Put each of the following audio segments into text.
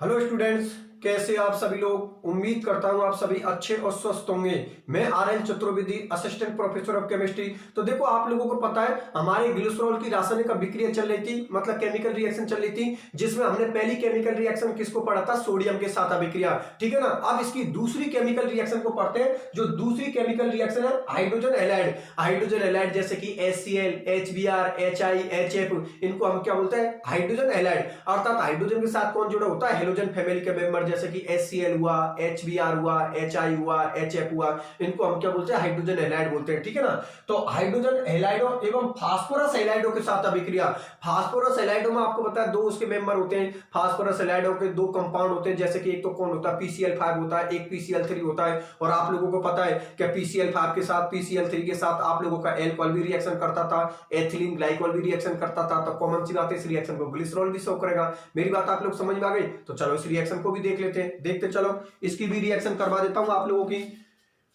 Hello students, कैसे आप सभी लोग। उम्मीद करता हूं आप सभी अच्छे और स्वस्थ होंगे। मैं RL. Chaturvedi, assistant professor of chemistry. तो देखो, आप लोगों को पता है हमारे ग्लिसरॉल की रासायनिक अभिक्रिया चल रही थी, मतलब केमिकल रिएक्शन चल रही थी, जिसमें हमने पहली केमिकल रिएक्शन किसको पढ़ा था? सोडियम के साथ अभिक्रिया, ठीक है ना। अब इसकी दूसरी केमिकल रिएक्शन को पढ़ते हैं। जो दूसरी केमिकल रिएक्शन है हाइड्रोजन हैलाइड। हाइड्रोजन हैलाइड जैसे कि HCl, HBr, HI, HF, इनको हम क्या बोलते हैं? Hydrogen halide. अर्थात हाइड्रोजन के साथ कौन जुड़ा होता है? हेलोजन फैमिली के मेंबर, जैसे कि HCl हुआ, HBr हुआ, HI हुआ, HF हुआ, इनको हम क्या बोलते हैं? हाइड्रोजन हैलाइड बोलते हैं, ठीक है ना। तो हाइड्रोजन हैलाइडों एवं फास्फोरस हैलाइडों के साथ अभिक्रिया। फास्फोरस हैलाइडों में आपको पता है दो उसके मेंबर होते हैं। फास्फोरस हैलाइडों के दो कंपाउंड होते हैं, जैसे कि एक तो कौन होता है? PCl5 होता है, एक PCl3 होता है। और आप लोगों को पता है कि PCl5 के साथ PCl3 के साथ आप लोगों का एल्कोहल भी रिएक्शन करता था, एथिलीन ग्लाइकोल भी रिएक्शन करता था। तो कॉमन सी बात है, इस रिएक्शन को ग्लिसरॉल भी शो करेगा। मेरी बात आप लोग समझ में आ गई? तो चलो इस रिएक्शन को भी देख लेते हैं। देखते चलो, इसकी भी रिएक्शन करवा देता हूं आप लोगों की।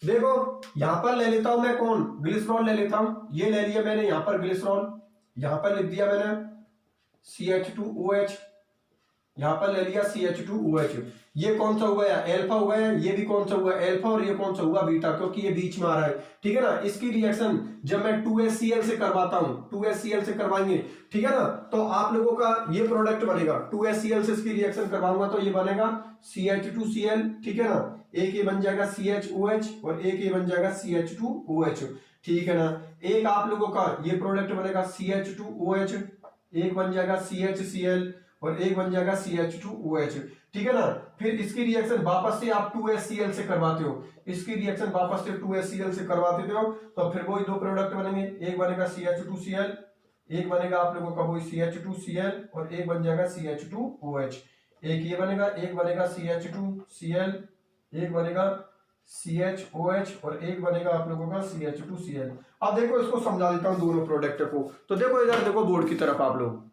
देखो, यहां पर ले लेता हूं मैं कौन? ग्लिसरॉल ले लेता हूं। ये ले लिया मैंने यहां पर ग्लिसरॉल, यहां पर लिख दिया मैंने CH2OH, यहां पर ले लिया CH2OH। ये कौन सा हुआ? अल्फा हुआ है। ये भी कौन सा हुआ? अल्फा। और ये कौन सा हुआ? बीटा, क्योंकि ये बीच में आ रहा है, ठीक है ना। इसकी रिएक्शन जब मैं 2HCl से करवाता हूं, 2HCl से करवाएंगे, ठीक है ना, तो आप लोगों का ये प्रोडक्ट बनेगा। 2HCl से इसकी रिएक्शन करवाऊंगा तो ये बनेगा CH2Cl, ठीक है ना। एक ये बन जाएगा CHOH और एक ये बन जाएगा CH2OH, ठीक है ना। एक आप लोगों का ये प्रोडक्ट बनेगा CH2OH, एक बन जाएगा CHCl और एक बन जाएगा CH2OH, ठीक है ना। फिर इसकी रिएक्शन वापस से आप 2HCl से करवाते हो, इसकी रिएक्शन वापस से 2HCl से करवाते हो, तो फिर वही दो प्रोडक्ट बनेंगे। एक बनेगा CH2Cl, एक बनेगा आप लोगों का वही CH2Cl और एक बन जाएगा CH2OH। एक ये बनेगा, एक बनेगा CH2Cl, एक बनेगा CHOH और एक बनेगा आप लोगों का CH2Cl। अब देखो, इसको समझा देता हूं दोनों प्रोडक्ट को। तो देखो इधर देखो, बोर्ड की तरफ आप लोग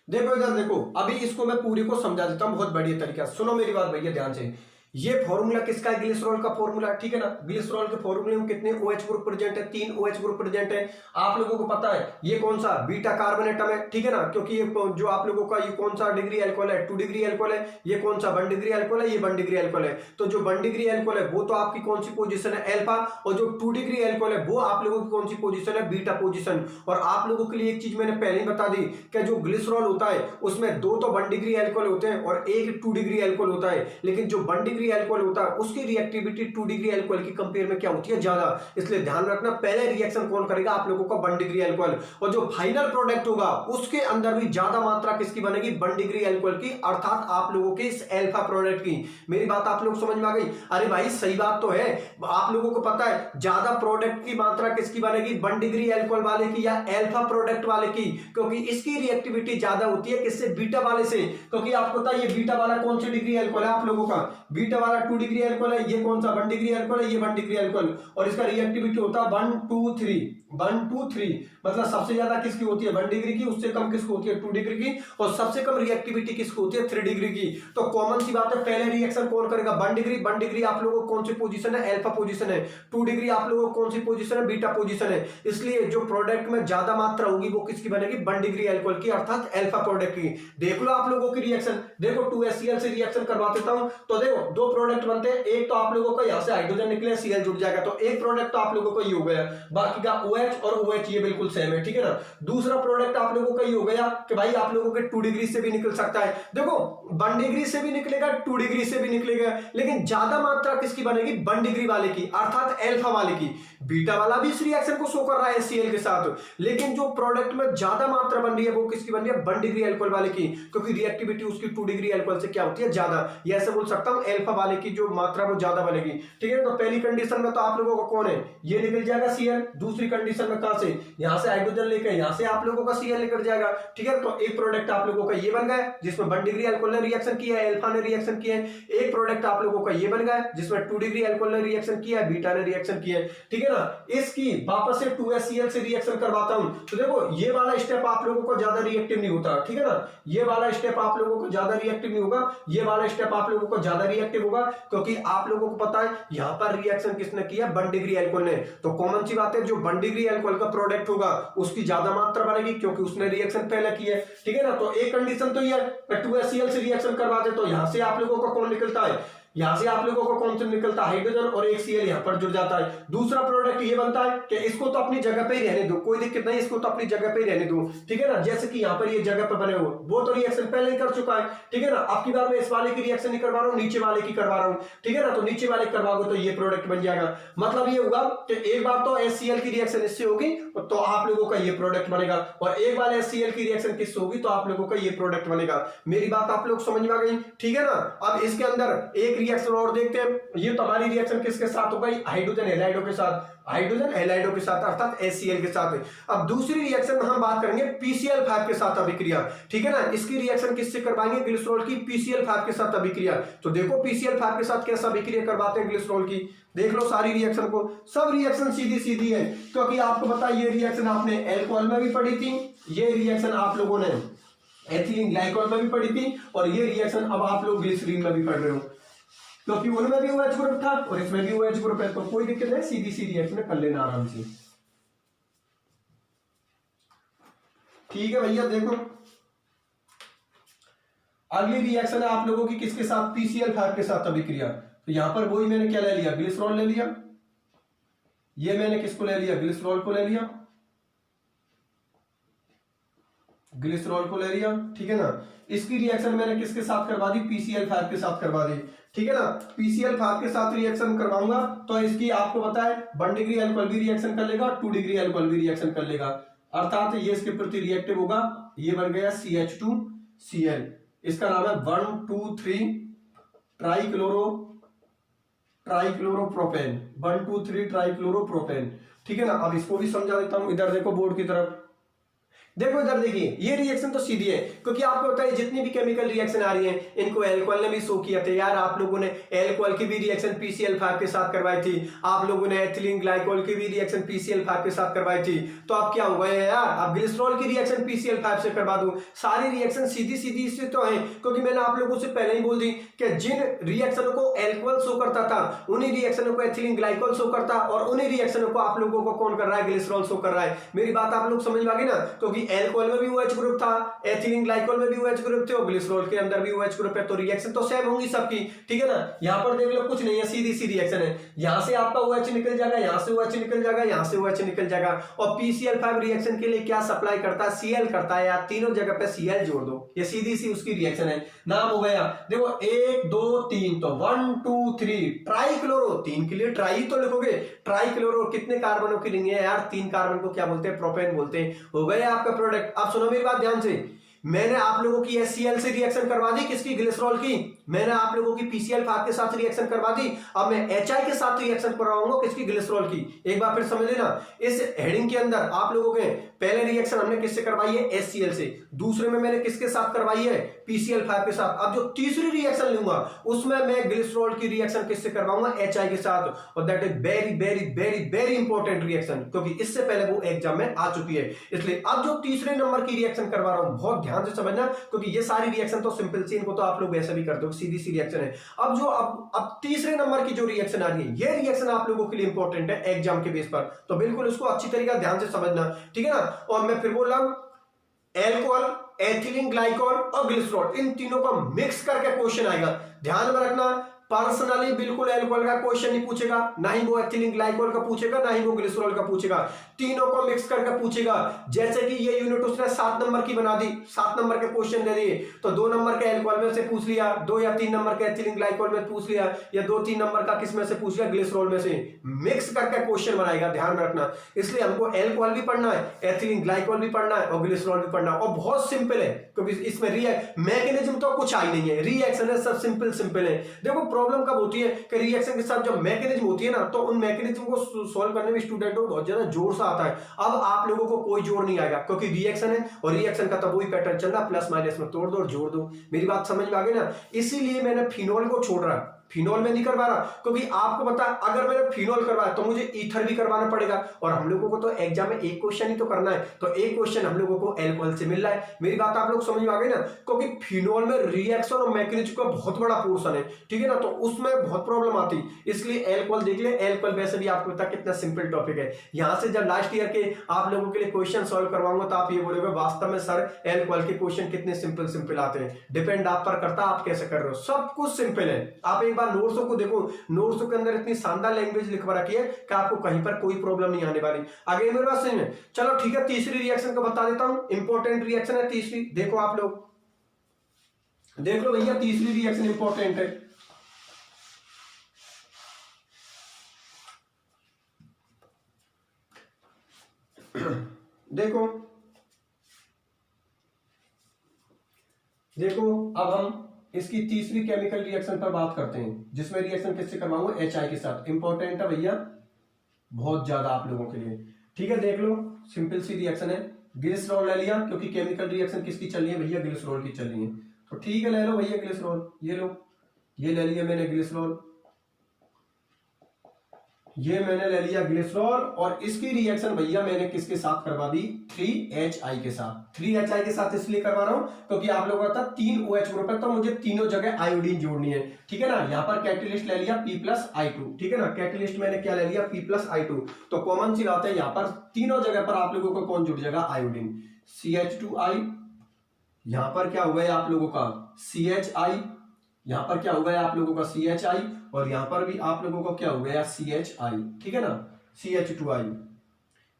देखो, इधर देखो। अभी इसको मैं पूरी को समझा देता हूं बहुत बढ़िया तरीके से। सुनो मेरी बात भैया ध्यान से। ये फॉर्मूला किसका है? ग्लिसरॉल का फॉर्मूला, ठीक है ना। ग्लिसरॉल के फॉर्मूले में कितने OH ग्रुप प्रेजेंट है? 3 OH ग्रुप प्रेजेंट है। आप लोगों को पता है ये कौन सा? बीटा कार्बन एटम है, ठीक है ना। क्योंकि ये जो आप लोगों का ये कौन सा डिग्री अल्कोहल है? 2 डिग्री अल्कोहल है। ये कौन सा? 1 डिग्री अल्कोहल है। ये 1 डिग्री अल्कोहल है। तो जो 1 डिग्री अल्कोहल है वो तो आपकी कौन सी पोजीशन है? अल्फा। और जो 2 डिग्री अल्कोहल है वो आप लोगों की कौन सी पोजीशन है? Beta position. और आप लोगों के लिए एक चीज मैंने पहले ही बता दी कि जो ग्लिसरॉल होता है उसमें दो तो 1 डिग्री अल्कोहल होते हैं और एक 2 डिग्री अल्कोहल होता है। लेकिन जो 1 डिग्री अल्कोहल होता है उसकी रिएक्टिविटी 2 डिग्री अल्कोहल की कंपेयर में क्या होती है? ज्यादा। इसलिए ध्यान रखना, पहले रिएक्शन कौन करेगा? आप लोगों का 1 डिग्री अल्कोहल। और जो फाइनल प्रोडक्ट होगा उसके अंदर भी ज्यादा मात्रा किसकी बनेगी? 1 डिग्री अल्कोहल की, अर्थात आप लोगों के इस अल्फा प्रोडक्ट की। मेरी बात आप लोग समझ में आ गई? अरे भाई सही बात तो है। आप लोगों को पता है ज्यादा प्रोडक्ट की मात्रा किसकी बनेगी? 1 डिग्री अल्कोहल वाले की या अल्फा प्रोडक्ट वाले की, क्योंकि इसकी रिएक्टिविटी ज्यादा होती है किससे? बीटा वाले से। क्योंकि आपको पता है ये बीटा वाला कौन सी डिग्री अल्कोहल है? आप लोगों का बीटा वाला 2 डिग्री अल्कोहल है। ये कौन सा? 1 डिग्री अल्कोहल है। ये 1 डिग्री अल्कोहल। और इसका रिएक्टिविटी होता है 1 2 3, 1 2 3। मतलब सबसे ज्यादा किसकी होती है? 1 डिग्री की। उससे कम किसकी होती है? 2 डिग्री की। और सबसे कम रिएक्टिविटी किसकी होती है? 3 डिग्री की। तो कॉमन सी बात है, पहले रिएक्शन कौन करेगा? 1 डिग्री। 1 डिग्री आप लोगों को कौन सी पोजीशन है? अल्फा पोजीशन है। 2 डिग्री आप लोगों को कौन सी पोजीशन है? बीटा पोजीशन है। इसलिए जो प्रोडक्ट में ज्यादा मात्रा होगी वो किसकी बनेगी? 1 डिग्री अल्कोहल की, अर्थात अल्फा प्रोडक्ट की। देख लो आप लोगों की रिएक्शन। देखो 2HCl से रिएक्शन करवा देता हूं तो देखो दो प्रोडक्ट बनते हैं। एक तो आप लोगों को यहां से हाइड्रोजन निकले, Cl जुड़ जाएगा, तो एक प्रोडक्ट तो आप लोगों को ये हो गया। बाकी का OH और OH ये बिल्कुल सेम है, ठीक है ना। दूसरा प्रोडक्ट आप लोगों का ये हो गया कि भाई आप लोगों के 2 डिग्री से भी निकल सकता है। देखो 1 डिग्री से भी निकलेगा, 2 डिग्री से भी निकलेगा, लेकिन ज्यादा मात्रा किसकी बनेगी? 1 डिग्री वाले की, अर्थात अल्फा वाले की। बीटा वाला भी इस रिएक्शन को शो कर रहा है Cl के साथ, लेकिन जो प्रोडक्ट में ज्यादा मात्रा बन रही है वो किसकी बन रही है? 1 डिग्री अल्कोहल वाले की, क्योंकि रिएक्टिविटी उसकी 2 डिग्री अल्कोहल से क्या होती है? ज्यादा। ये ऐसे बोल सकता हूं अल्फा वाले की जो मात्रा वो ज्यादा बनेगी, ठीक है। तो पहली कंडीशन में तो आप लोगों का कौन है? ये निकल जाएगा Cl। दूसरी कंडीशन में कहां से? यहां से हाइड्रोजन लेकर यहां से आप लोगों का Cl निकल जाएगा, ठीक है। तो एक प्रोडक्ट आप लोगों का ये बन गया जिसमें 1 डिग्री अल्कोहल ने रिएक्शन किया है, अल्फा ने रिएक्शन किया है। एक प्रोडक्ट आप लोगों का ये बन गया जिसमें 2 डिग्री अल्कोहल ने रिएक्शन किया है, बीटा ने रिएक्शन किया है, ठीक है ना। इसकी वापस से 2HCl से रिएक्शन करवाता हूं तो देखो ये वाला स्टेप आप लोगों को ज्यादा रिएक्टिव नहीं होता, ठीक है ना। ये वाला स्टेप आप लोगों को ज्यादा रिएक्टिव नहीं होगा, ये वाला स्टेप आप लोगों को ज्यादा रिएक्टिव रिएक्टिव होगा, क्योंकि आप लोगों को पता है यहां पर रिएक्शन किसने किया, 1 डिग्री अल्कोहल ने। तो कॉमन सी बात है, जो 1 डिग्री अल्कोहल का प्रोडक्ट होगा उसकी ज्यादा मात्रा बनेगी, क्योंकि उसने रिएक्शन पहले की है, ठीक है ना। तो एक कंडीशन तो ये है 2HCl से रिएक्शन करवा दे, तो यहां से आप लोगों का कौन निकलता है, यहां से आप लोगों को कौन सा निकलता है, हाइड्रोजन, और एक Cl यहां पर जुड़ जाता है। दूसरा प्रोडक्ट ये बनता है कि इसको तो अपनी जगह पे ही रहने दो, कोई दिक्कत नहीं, इसको तो अपनी जगह पे ही रहने दो, ठीक है ना। जैसे कि यहां पर ये जगह पे बने हुए, वो तो रिएक्शन पहले ही कर चुका है, ठीक है ना। अब की बार मैं इस वाले की रिएक्शन नहीं करवा रहा हूं, नीचे वाले की करवा रहा हूं, ठीक है ना। तो नीचे वाले करवाओगे तो ये प्रोडक्ट बन जाएगा। मतलब ये होगा कि एक बार तो HCl की रिएक्शन इससे होगी तो आप लोगों का ये प्रोडक्ट बनेगा, और एक बार HCl की रिएक्शन किससे होगी तो आप लोगों का ये प्रोडक्ट बनेगा। मेरी बात आप लोग समझ में आ गई, ठीक है ना। अब इसके अंदर एक रिएक्शन और देखते हैं। ये तो हमारी रिएक्शन किसके साथ हो गई, हाइड्रोजन हैलाइडो के साथ, हाइड्रोजन हैलाइडो के साथ, अर्थात HCl के साथ। अब दूसरी रिएक्शन में हम बात करेंगे PCl5 के साथ अभिक्रिया, ठीक है ना। इसकी रिएक्शन किससे करवाएंगे, ग्लिसरॉल की PCl5 के साथ अभिक्रिया। तो देखो PCl5 के साथ कैसा अभिक्रिया करवाते हैं ग्लिसरॉल की, देख लो सारी रिएक्शन को, सब रिएक्शन सीधी सीधी है, क्योंकि आपको पता है ये रिएक्शन आपने एल्कोहल में भी पढ़ी थी, ये रिएक्शन आप लोगों ने एथिलीन ग्लाइकोल में भी पढ़ी थी, और ये रिएक्शन अब आप लोग ग्लिसरीन में भी पढ़ रहे हो, क्योंकि उनमें भी OH ग्रुप था और इसमें भी OH ग्रुप है, तो कोई दिक्कत नहीं, सीधी सी रिएक्शन कर लेना आराम से, ठीक है भैया। देखो अगली रिएक्शन है आप लोगों की किसके साथ, PCl5 के साथ अभिक्रिया। तो यहां पर वही मैंने क्या ले लिया, ग्लिसरॉल ले लिया, ये मैंने किसको ले लिया, ग्लिसरॉल को ले लिया, ग्लिसरॉल को ले लिया, ठीक है ना। इसकी रिएक्शन मैंने किसके साथ करवा दी, PCl5 के साथ करवा दी, ठीक है ना। PCl5 के साथ रिएक्शन करवाऊंगा तो इसकी आपको पता है 1 डिग्री अल्कोहल भी रिएक्शन कर लेगा, 2 डिग्री अल्कोहल भी रिएक्शन कर लेगा, अर्थात ये इसके प्रति रिएक्टिव होगा। ये बन गया CH2Cl, इसका नाम है 1,2,3 ट्राइक्लोरोप्रोपेन, 1,2,3 ट्राइक्लोरोप्रोपेन, ठीक है ना। अब इसको भी समझा देता हूं, इधर देखो बोर्ड की तरफ, देखो इधर देखिए, ये रिएक्शन तो सीधी है, क्योंकि आपको पता है जितनी भी केमिकल रिएक्शन आ रही हैं इनको एल्कोहल ने भी शो किया था यार। आप लोगों ने एल्कोहल की भी रिएक्शन PCl5 के साथ करवाई थी, आप लोगों ने एथिलीन ग्लाइकोल की भी रिएक्शन PCl5 के साथ करवाई थी, तो अब क्या हुआ है यार, अब ग्लिसरॉल की रिएक्शन PCl5 से करवा दूं। सारी रिएक्शन सीधी सीधी इससे तो है, क्योंकि मैंने आप लोगों से पहले ही बोल दी कि जिन रिएक्शनों को एल्कोहल शो करता था उन्हीं रिएक्शनों को एथिलीन ग्लाइकोल शो करता, और उन्हीं रिएक्शनों को आप लोगों को कौन कर रहा है, ग्लिसरॉल शो कर रहा है। मेरी बात आप लोग समझ में आ गई ना, क्योंकि एल्कोहल में भी OH ग्रुप था, एथिलीन ग्लाइकोल में भी OH ग्रुप थे, और ग्लिसरॉल के अंदर भी OH ग्रुप है, तो रिएक्शन तो सेम होंगी सबकी, ठीक है ना। यहां पर देख लो कुछ नहीं है, सीधी सी रिएक्शन है, यहां से आपका OH निकल जाएगा, यहां से OH निकल जाएगा, यहां से OH निकल जाएगा। और PCl5 रिएक्शन के लिए क्या सप्लाई करता है, Cl करता है, या तीनों जगह पे Cl जोड़ दो, ये सीधी सी उसकी रिएक्शन है, नाम हो गया। देखो 1 2 3, तो 1 2 3 ट्राइक्लोरो, 3 के लिए ट्राई तो लिखोगे, ट्राइक्लोरो कितने कार्बनों की रिंग है यार, 3 कार्बन को क्या बोलते हैं, प्रोपेन बोलते हैं, हो गया आपका प्रोडक्ट। अब सुनो मेरी बात ध्यान से, मैंने आप लोगों की HCl से रिएक्शन करवा दी, किसकी, ग्लिसरॉल की, मैंने आप लोगों की PCl5 के साथ रिएक्शन करवा दी, अब मैं HI के साथ रिएक्शन करवाऊंगा, किसकी, ग्लिसरॉल की। एक बार फिर समझ लेना, इस हेडिंग के अंदर आप लोगों के पहले रिएक्शन हमने किससे करवाई है, HCl से, दूसरे में मैंने किसके साथ करवाई है, PCl5 के साथ। अब जो तीसरी रिएक्शन लूंगा उसमें मैं ग्लिसरॉल की रिएक्शन किससे करवाऊंगा, HI के साथ, और that is very very very very important reaction, क्योंकि इससे पहले वो एग्जाम में आ चुकी है। इसलिए अब जो तीसरे नंबर की रिएक्शन करवा रहा हूं बहुत ध्यान से समझना, क्योंकि ये सारी रिएक्शन तो सिंपल सी, इनको तो आप लोग वैसे भी करते हो, सीधी सी रिएक्शन है। अब जो अब तीसरे नंबर की जो रिएक्शन आ रही है, ये रिएक्शन आप लोगों के लिए इंपॉर्टेंट है एग्जाम के बेस पर, तो बिल्कुल उसको अच्छी तरीके ध्यान से समझना, ठीक है ना। और मैं फिर बोल रहा हूं, एल्कोहल, एथिलीन ग्लाइकोल और ग्लिसरॉल, इन तीनों को मिक्स करके क्वेश्चन आएगा, ध्यान में रखना। पर्सनली बिल्कुल एल्कोहल का क्वेश्चन नहीं पूछेगा, ना ही वो एथिलीन ग्लाइकोल का पूछेगा, ना ही वो ग्लिसरॉल का पूछेगा, तीनों को मिक्स करके पूछेगा। जैसे कि ये यूनिट उसने 7 नंबर की बना दी, 7 नंबर के क्वेश्चन दे दिए, तो 2 नंबर के एल्कोहल में से पूछ लिया, 2 या 3 नंबर के एथिलीन ग्लाइकोल में पूछ लिया, या 2-3 नंबर का किस में से पूछ लिया, ग्लिसरॉल में से, मिक्स करके क्वेश्चन बनाएगा, ध्यान में रखना। इसलिए हमको एल्कोहल भी पढ़ना है, एथिलीन ग्लाइकोल भी पढ़ना है, और ग्लिसरॉल भी पढ़ना है, और बहुत सिंपल है, क्योंकि इसमें मैकेनिज्म तो कुछ आई नहीं है, रिएक्शन है, सब सिंपल सिंपल है। देखो प्रॉब्लम कब होती है कि रिएक्शन के साथ जब मैकेनिज्म होती है ना, तो उन मैकेनिज्म को सॉल्व करने में स्टूडेंट को बहुत ज्यादा जोर सा आता है। अब आप लोगों को कोई जोर नहीं आएगा, क्योंकि रिएक्शन है, और रिएक्शन का तब वही पैटर्न चल रहा, प्लस माइनस में तोड़ दो और जोड़ दो। मेरी बात समझ में आ गई ना। इसीलिए मैंने फिनोल को छोड़ रहा, फिनॉल में नहीं करवा रहा, क्योंकि आपको पता है अगर मैंने फिनॉल करवाया तो मुझे ईथर भी करवाना पड़ेगा, और हम लोगों को तो एग्जाम में एक क्वेश्चन ही तो करना है, तो एक क्वेश्चन हम लोगों को एल्कोहल से मिल रहा है। मेरी बात आप लोग समझ में आ गई ना, क्योंकि फिनॉल में रिएक्शन और मैकेनिज्म का बहुत बड़ा पोर्शन है, ठीक है ना, तो उसमें बहुत प्रॉब्लम आती, इसलिए एल्कोहल देख ले। एल्कोहल वैसे भी आपको पता कितना सिंपल टॉपिक है, यहां से जब लास्ट ईयर के आप लोगों के लिए क्वेश्चन सॉल्व करवाऊंगा तो आप ये बोलोगे वास्तव में सर एल्कोहल के क्वेश्चन कितने सिंपल सिंपल आते हैं। डिपेंड आप पर करता है आप कैसे कर रहे हो, सब कुछ सिंपल है। आप एक बार नोट्सों को देखो, नोट्सों के अंदर इतनी शानदार लैंग्वेज लिखवा रखी है कि आपको कहीं पर कोई प्रॉब्लम नहीं आने वाली। आगे मेरे पास सही में, चलो ठीक है, तीसरी रिएक्शन को बता देता हूं, इंपॉर्टेंट रिएक्शन है तीसरी। देखो आप लोग देख लो भैया, तीसरी रिएक्शन इंपॉर्टेंट है। देखो देखो अब हम इसकी तीसरी केमिकल रिएक्शन पर बात करते हैं, जिसमें रिएक्शन किससे करवाऊंगा, HI के साथ। इंपॉर्टेंट है भैया बहुत ज्यादा आप लोगों के लिए, ठीक है। देख लो सिंपल सी रिएक्शन है, ग्लिसरॉल ले लिया, क्योंकि केमिकल रिएक्शन किसकी चल रही है भैया, ग्लिसरॉल की चल रही है, तो ठीक है ले लो भैया ग्लिसरॉल। ये लो, ये ले लिया मैंने ग्लिसरॉल, ये मैंने ले लिया ग्लिसरॉल, और इसकी रिएक्शन भैया मैंने किसके साथ करवा दी, 3HI के साथ। 3HI के साथ इसलिए करवा रहा हूं क्योंकि आप लोगों का 3 OH ग्रुप है, तो मुझे तीनों जगह आयोडीन जोड़नी है, ठीक है ना। यहां पर कैटेलिस्ट ले लिया P+I2, ठीक है ना, कैटेलिस्ट मैंने क्या ले लिया, P+I2, तो कॉमन सी बात है यहां पर तीनों जगह पर आप लोगों को कौन जुड़ जाएगा, आयोडीन। CH2I, यहां पर क्या हुआ है आप लोगों का CHI, यहां पर क्या हुआ है आप लोगों का CHI, और यहां पर भी आप लोगों को क्या हो गया CHI, ठीक है ना, CH2I,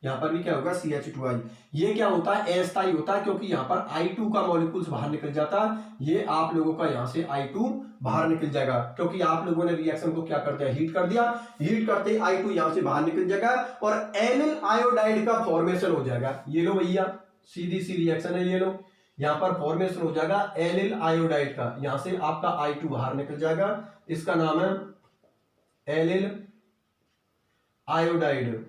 यहां पर भी क्या होगा CH2I। ये क्या होता है, अस्थायी होता है, क्योंकि यहां पर I2 का मॉलिक्यूल्स बाहर निकल जाता है, ये आप लोगों का यहां से I2 बाहर निकल जाएगा, क्योंकि आप लोगों ने रिएक्शन को क्या कर दिया, हीट कर दिया, हीट करते ही I2 यहां से बाहर निकल जाएगा और एलिल आयोडाइड का फॉर्मेशन हो जाएगा। ये लो भैया सीधी सी रिएक्शन है, ये लो यहां पर फॉर्मेशन हो जाएगा एलिल आयोडाइड का, यहां से आपका I2 बाहर निकल जाएगा, इसका नाम है एलिल आयोडाइड,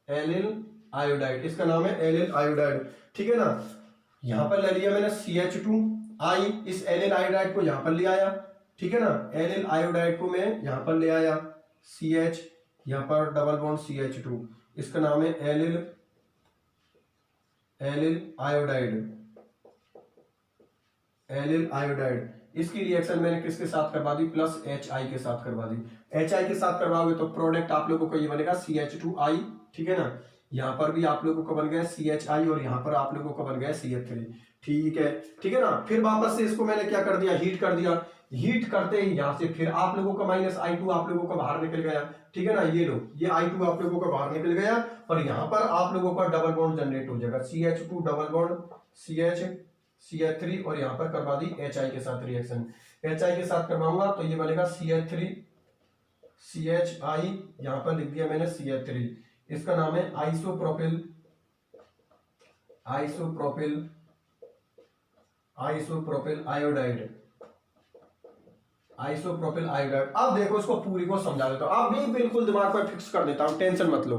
एलिल आयोडाइड, इसका नाम है एलिल आयोडाइड, ठीक है ना। यहां पर ले लिया मैंने CH2I, इस एलिल आयोडाइड को यहां पर ले आया, ठीक है ना, एलिल आयोडाइड को मैं यहां पर ले आया, CH यहां पर डबल बॉन्ड CH2, इसका नाम है एलिल आयोडाइड, एलिल आयोडाइड। इसकी रिएक्शन मैंने किसके साथ करवा दी, +HI के साथ करवा दी। HI के साथ करवाओगे तो प्रोडक्ट आप लोगों को ये बनेगा CH2I, ठीक है ना, यहां पर भी आप लोगों को बन गया CHI और यहां पर आप लोगों को बन गया CH3, ठीक है ना। फिर वापस से इसको मैंने क्या कर दिया, हीट कर दिया, हीट करते ही यहां से फिर आप लोगों का -I2 आप लोगों का बाहर निकल गया, ठीक है ना, ये लो ये I2 आप लोगों का बाहर निकल गया, और यहां पर आप लोगों का डबल बॉन्ड जनरेट हो जाएगा, CH2 डबल बॉन्ड CH3, और यहां पर करवा दी HI के साथ रिएक्शन। HI के साथ करवाऊंगा तो ये बनेगा CH3 CHI, यहां पर लिख दिया मैंने CH3, इसका नाम है आइसोप्रोपिल आयोडाइड, आइसोप्रोपिल आयोडाइड। अब देखो इसको पूरी को समझा देता हूं, अब भी बिल्कुल दिमाग पर फिक्स कर देता हूं, टेंशन मत लो।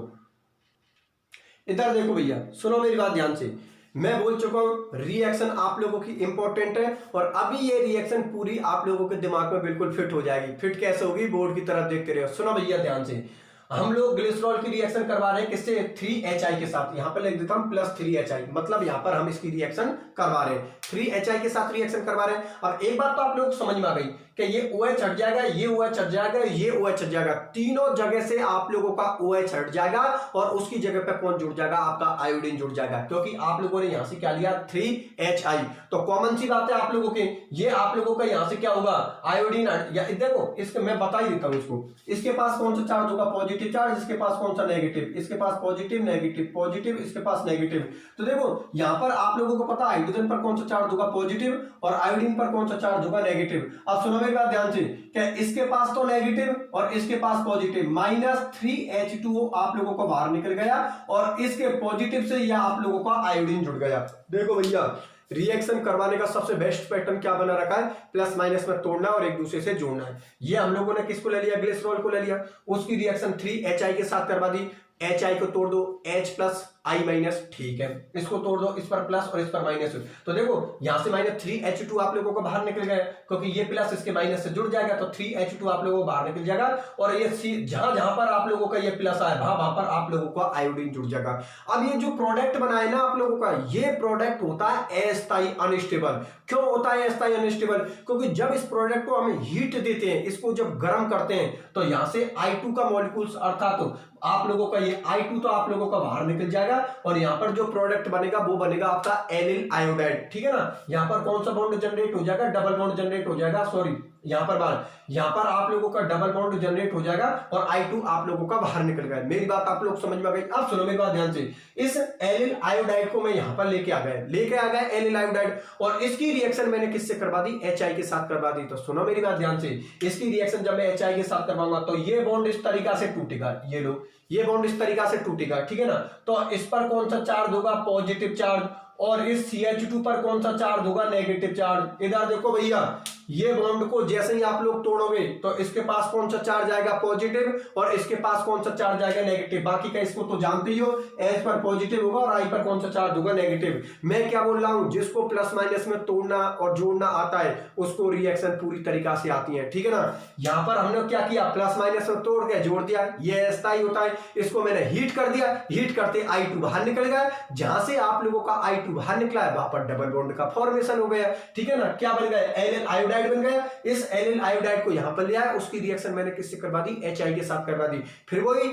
इधर देखो भैया, सुनो मेरी बात ध्यान से, मैं बोल चुका हूं रिएक्शन आप लोगों की इंपॉर्टेंट है, और अभी ये रिएक्शन पूरी आप लोगों के दिमाग में बिल्कुल फिट हो जाएगी। फिट कैसे होगी, बोर्ड की तरफ देखते रहो। सुनो भैया ध्यान से, हम लोग ग्लिसरॉल की रिएक्शन करवा रहे हैं किससे, 3HI के साथ, यहां पर लिख देता हूं +3HI, मतलब यहां पर हम इसकी रिएक्शन करवा रहे हैं, 3HI के साथ रिएक्शन करवा रहे हैं। अब एक बात तो आप लोग समझ में आ गई कि ये OH हट जाएगा, ये OH हट जाएगा, ये OH हट जाएगा, तीनों जगह से आप लोगों का OH हट जाएगा, और उसकी जगह पे कौन जुड़ जाएगा, आपका आयोडीन जुड़ जाएगा, क्योंकि आप लोगों ने यहां से क्या लिया 3HI, तो कॉमन सी बात है आप लोगों के, ये आप लोगों का यहां से क्या होगा, आयोडीन, या देखो इसके मैं बता ही देता हूं इसको, इसके पास कौन सा चार्ज होगा, पॉजिटिव चार्ज, इसके पास कौन सा नेगेटिव, इसके पास पॉजिटिव नेगेटिव पॉजिटिव, इसके पास नेगेटिव। तो देखो यहां पर आप लोगों को पता है हाइड्रोजन पर कौन सा चार्ज होगा, पॉजिटिव, और आयोडीन पर कौन सा चार्ज होगा, नेगेटिव। अब सुनो मेरी बात ध्यान से, क्या इसके पास तो नेगेटिव और इसके पास पॉजिटिव, -3H2O आप लोगों को बाहर निकल गया, और इसके पॉजिटिव से यह आप लोगों का आयोडीन जुड़ गया। देखो भैया रिएक्शन करवाने का सबसे बेस्ट पैटर्न क्या बना रखा है, प्लस माइनस में तोड़ना और एक दूसरे से जोड़ना है। ये हम लोगों ने किसको ले लिया, ग्लिसरॉल को ले लिया, उसकी रिएक्शन 3HI के साथ करवा दी, HI को तोड़ दो, H+ आई माइनस, ठीक है, इसको तोड़ दो, इस पर प्लस और इस पर माइनस। तो देखो यहां से -3H2 आप लोगों को बाहर निकल गया, क्योंकि ये प्लस इसके माइनस से जुड़ जाएगा, तो 3H2 आप लोगों को बाहर निकल जाएगा। और ये जहां जहां पर आप लोगों का ये प्लस आया वहां पर आप लोगों का आयोडीन जुड़ जाएगा। अब ये जो प्रोडक्ट बना है ना आप लोगों का, ये प्रोडक्ट होता है अस्थायी अनस्टेबल। क्यों होता है अस्थायी अनस्टेबल? क्योंकि जब इस प्रोडक्ट को हम हीट देते हैं, इसको जब गर्म करते हैं, तो यहां से I2 का मॉलिक्यूल्स अर्थात आप लोगों का ये I2 तो आप लोगों का बाहर निकल जाएगा, और यहां पर जो प्रोडक्ट बनेगा वो बनेगा आपका एलिल आयोडाइड, ठीक है ना। यहां पर कौन सा बॉन्ड जनरेट हो जाएगा? डबल बॉन्ड जनरेट हो जाएगा, सॉरी यहां पर आप लोगों का डबल बॉन्ड जनरेट हो जाएगा और I2 आप लोगों का बाहर निकल गया। मेरी बात आप लोग समझ में आ गई? अब सुनो मेरी बात ध्यान से, इस एलिल आयोडाइड को मैं यहां पर लेके आ गया एलिल आयोडाइड, और इसकी रिएक्शन मैंने किससे करवा दी? HI के साथ करवा दी। तो सुनो मेरी बात ध्यान से, इसकी रिएक्शन जब मैं HI के साथ करवाऊंगा तो ये बॉन्ड इस तरीका से टूटेगा, ये लो, ये बॉन्ड इस तरीका से टूटेगा, ठीक है ना। तो इस पर कौन सा चार्ज होगा? Positive charge. और इस CH2 पर कौन सा चार्ज होगा? Negative charge. इधर देखो भैया, ये बॉन्ड को जैसे ही आप लोग तोड़ोगे तो इसके पास कौन सा चार्ज आएगा? पॉजिटिव, और इसके पास कौन सा चार्ज आएगा? नेगेटिव। बाकी का इसको तो जानते ही हो, H पर पॉजिटिव होगा और I पर कौन सा चार्ज होगा? नेगेटिव। मैं क्या बोल रहा हूं, जिसको प्लस माइनस में तोड़ना और जोड़ना आता है उसको रिएक्शन पूरी तरीका से आती है, ठीक है ना। यहां पर हमने क्या किया? प्लस माइनस में तोड़ के जोड़ दिया, ये अस्थायी होता है। इसको मैंने हीट कर दिया, हीट करते I2 बाहर निकल गया, जहां से आप लोगों का I2 बाहर निकला है वहां पर डबल बॉन्ड का फॉर्मेशन हो गया, ठीक है ना। क्या बन गया? एलिल आयोडाइड बन गया। इस एलिल आयोडाइड को यहां पर ले आया, उसकी रिएक्शन मैंने किससे करवा दी? HI के साथ करवा दी। फिर वही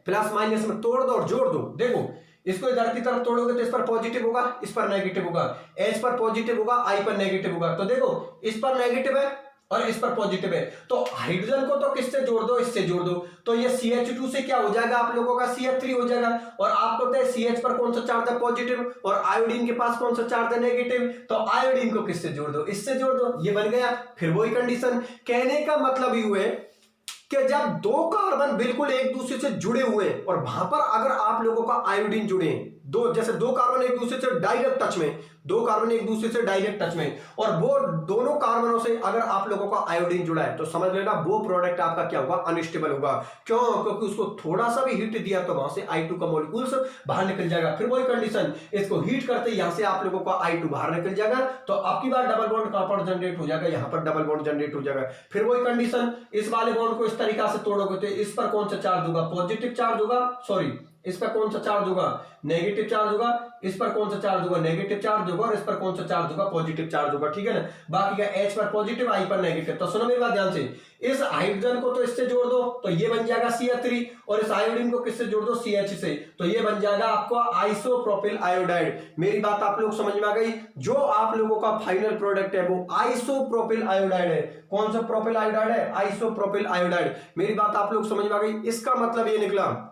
प्लस माइनस में तोड़ दो और जोड़ दो। देखो इसको इधर की तरफ तोड़ोगे तो इस पर पॉजिटिव होगा, इस पर नेगेटिव होगा, H पर पॉजिटिव होगा, I पर नेगेटिव होगा। तो देखो इस पर नेगेटिव है और इस पर पॉजिटिव है, तो हाइड्रोजन को तो किससे जोड़ दो? इससे जोड़ दो। तो ये CH2 से क्या हो जाएगा आप लोगों का? CH3 हो जाएगा। और आपको पता है CH पर कौन सा चार्ज है? पॉजिटिव, और आयोडीन के पास कौन सा चार्ज है? नेगेटिव। तो आयोडीन को किससे जोड़ दो? इससे जोड़ दो, ये बन गया। फिर वही कंडीशन, कहने का मतलब ही हुए कि जब दो कार्बन बिल्कुल एक दूसरे से जुड़े हुए और वहां पर अगर आप लोगों का आयोडीन जुड़े, जैसे दो कार्बन एक दूसरे से डायरेक्ट टच में, दो कार्बन एक दूसरे से डायरेक्ट टच में, और वो दोनों कार्बनों से अगर आप लोगों का आयोडीन जुड़ा है, तो समझ लेना वो प्रोडक्ट आपका क्या होगा? अनस्टेबल होगा। क्यों? क्योंकि उसको थोड़ा सा भी हीट दिया तो वहां से I2 का मॉलिक्यूल्स बाहर निकल जाएगा। फिर वही कंडीशन, इसको हीट करते यहां से आप लोगों का I2 बाहर निकल जाएगा, तो आपकी बार डबल बॉन्ड कहां पर जनरेट हो जाएगा? यहां पर डबल बॉन्ड जनरेट हो जाएगा। फिर वही कंडीशन, इस वाले बॉन्ड को इस तरीका से तोड़ोगे तो इस पर कौन सा चार्ज होगा? पॉजिटिव चार्ज होगा, सॉरी इस पर कौन सा चार्ज होगा? नेगेटिव चार्ज होगा। इस पर कौन सा चार्ज होगा? नेगेटिव चार्ज होगा। और इस पर कौन सा चार्ज होगा? पॉजिटिव चार्ज होगा, ठीक है ना। बाकी का H पर पॉजिटिव, I पर नेगेटिव। तो सुनो मेरी बात ध्यान से, इस हाइड्रोजन को तो इससे जोड़ दो तो ये बन जाएगा CH3, और इस आयोडीन को किससे जोड़ दो? CH से, तो ये बन जाएगा आपको आइसोप्रोपिल आयोडाइड। मेरी बात आप लोग समझ में आ गई? जो आप लोगों का फाइनल प्रोडक्ट है वो आइसोप्रोपिल आयोडाइड है। कौन सा प्रोपिल आयोडाइड है? Isopropyl iodide. मेरी बात आप लोग समझ में आ गई? इसका मतलब ये निकला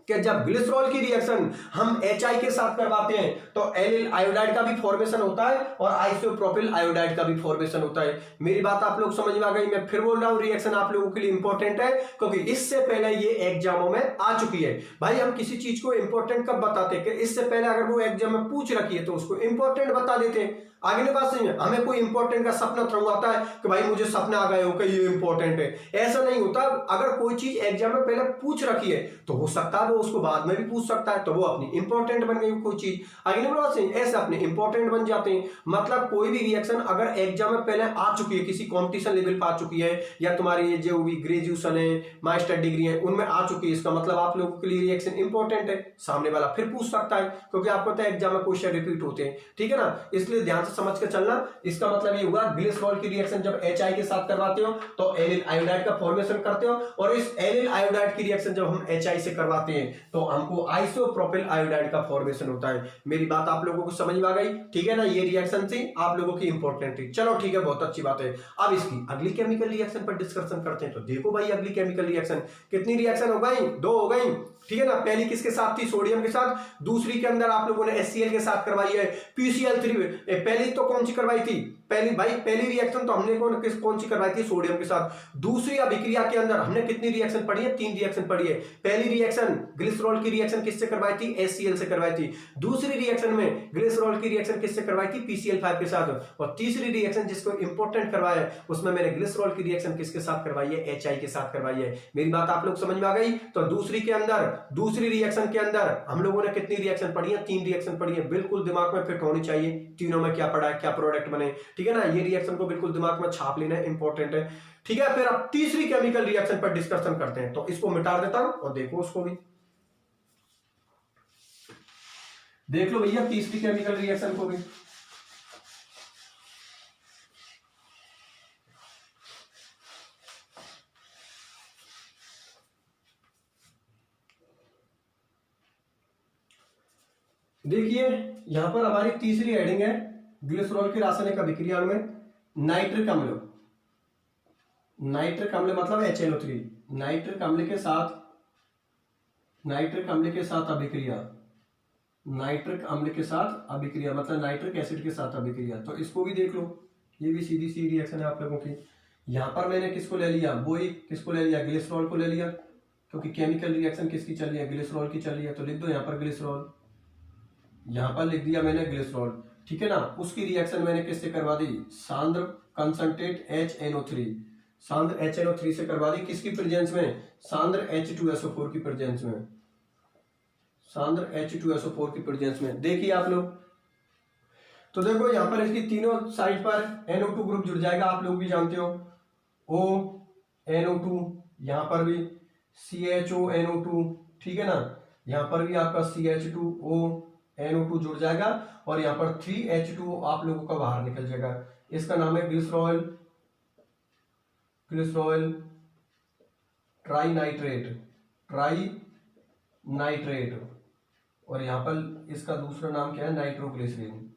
कि जब ग्लिसरॉल की रिएक्शन हम HI के साथ करवाते हैं तो एलिल आयोडाइड का भी फॉर्मेशन होता है और आइसोप्रोपिल आयोडाइड का भी फॉर्मेशन होता है। मेरी बात आप लोग समझ में आ गई? मैं फिर बोल रहा हूं, रिएक्शन आप लोगों के लिए इंपॉर्टेंट है क्योंकि इससे पहले ये एग्जामों में आ चुकी है। भाई हम किसी चीज को इंपॉर्टेंट कब बताते हैं? कि इससे पहले अगर वो एग्जाम में पूछ रखी है तो उसको इंपॉर्टेंट बता देते हैं। आगे की बात नहीं है, हमें कोई इंपॉर्टेंट का सपना थोड़ा आता है कि भाई मुझे सपना आ गए हो कि ये इंपॉर्टेंट है, ऐसा नहीं होता। अगर कोई चीज एग्जाम में पहले पूछ रखी है तो हो सकता है वो उसको बाद में भी पूछ सकता है, तो वो अपनी इंपॉर्टेंट बन गई कोई चीज। आगे की बात नहीं, ऐसे अपने इंपॉर्टेंट बन जाते हैं। मतलब कोई भी रिएक्शन अगर एग्जाम में पहले आ चुकी है, किसी कॉम्पिटिशन लेवल पर आ चुकी है, या तुम्हारी जो भी ग्रेजुएशन है, मास्टर डिग्री है, उनमें आ चुकी है, इसका मतलब आप लोगों के लिए रिएक्शन इंपॉर्टेंट है। सामने वाला फिर पूछ सकता है क्योंकि आपको पता है एग्जाम में क्वेश्चन रिपीट होते हैं, ठीक है ना। इसलिए ध्यान से समझ के चलना। इसका मतलब ये हुआ ग्लिसरॉल की रिएक्शन जब HI के साथ करवाते हो तो एलिल आयोडाइड का फॉर्मेशन करते हो, और इस एलिल आयोडाइड की रिएक्शन जब हम HI से करवाते हैं तो हमको आइसोप्रोपिल आयोडाइड का फॉर्मेशन होता है। मेरी बात आप लोगों को समझ में आ गई? ठीक है ना। ये रिएक्शन थी आप लोगों की इंपॉर्टेंट थी। चलो ठीक है, बहुत अच्छी बात है। अब इसकी अगली केमिकल रिएक्शन पर डिस्कशन करते हैं। तो देखो भाई अगली केमिकल रिएक्शन, कितनी रिएक्शन हो गई? 2 हो गई, ठीक है ना। पहली किसके साथ थी? सोडियम के साथ। दूसरी के अंदर आप लोगों ने HCl के साथ करवाई है, PCl3। पहली तो कौन सी करवाई थी? पहली रिएक्शन तो हमने कौन सी करवाई थी, सोडियम के साथ। दूसरी अभिक्रिया के अंदर हमने कितनी रिएक्शन पढ़ी है, 3 रिएक्शन पढ़ी है। पहली रिएक्शन ग्लिसरॉल की रिएक्शन किससे करवाई थी, HCl से करवाई थी। दूसरी रिएक्शन में ग्लिसरॉल की रिएक्शन किससे करवाई थी, PCl5 के साथ। और तीसरी रिएक्शन जिसको इंपॉर्टेंट करवाया है उसमें मैंने ग्लिसरॉल की रिएक्शन किसके साथ करवाई है, HI के साथ करवाई है। मेरी बात आप लोग समझ में आ गई। तो दूसरी रिएक्शन के अंदर हम लोगों ने कितनी रिएक्शन पढ़ी है, 3 रिएक्शन पढ़ी है। बिल्कुल दिमाग में फिट होनी चाहिए तीनों में क्या पढ़ा है, क्या प्रोडक्ट बने, ठीक है ना। ये रिएक्शन को बिल्कुल दिमाग में छाप लेना है, इंपॉर्टेंट है, ठीक है। फिर अब तीसरी केमिकल रिएक्शन पर डिस्कशन करते हैं। तो इसको मिटा देता हूं और देखो उसको भी देख लो भैया, तीसरी केमिकल रिएक्शन को भी। देखिए यहां पर हमारी तीसरी हेडिंग है ग्लिसरॉल की रासायनिक अभिक्रिया में नाइट्रिक अम्ल। नाइट्रिक अम्ल मतलब HNO3। नाइट्रिक अम्ल के साथ अभिक्रिया, नाइट्रिक अम्ल के साथ अभिक्रिया मतलब नाइट्रिक एसिड के साथ अभिक्रिया। तो इसको भी देख लो, ये भी सीधी सी रिएक्शन है आप लोगों की। यहां पर मैंने किसको ले लिया, किसको ले लिया, ग्लिसरॉल को ले लिया, क्योंकि केमिकल रिएक्शन किसकी चल रही है, ग्लिसरॉल की चल रही है। तो लिख दो यहां पर ग्लिसरॉल, यहां पर लिख दिया मैंने ग्लिसरॉल, ठीक है ना। उसकी रिएक्शन मैंने किससे करवा दी, सांद्र कंसंट्रेट HNO3, सांद्र HNO3 से करवा दी। किसकी प्रेजेंस में, सांद्र H2SO4 की प्रेजेंस में, सांद्र H2SO4 की प्रेजेंस में। देखिए आप लोग, तो देखो यहां पर इसकी तीनों साइड पर NO2 ग्रुप जुड़ जाएगा, आप लोग भी जानते हो, ONO2, यहां पर भी CHONO2, ठीक है ना। यहां पर भी आपका CH2ONO2 जुड़ जाएगा और यहां पर 3H2O आप लोगों का बाहर निकल जाएगा। इसका नाम है ग्लिसरॉल ट्राइनाइट्रेट, और यहां पर इसका दूसरा नाम क्या है, नाइट्रोग्लिसरीन।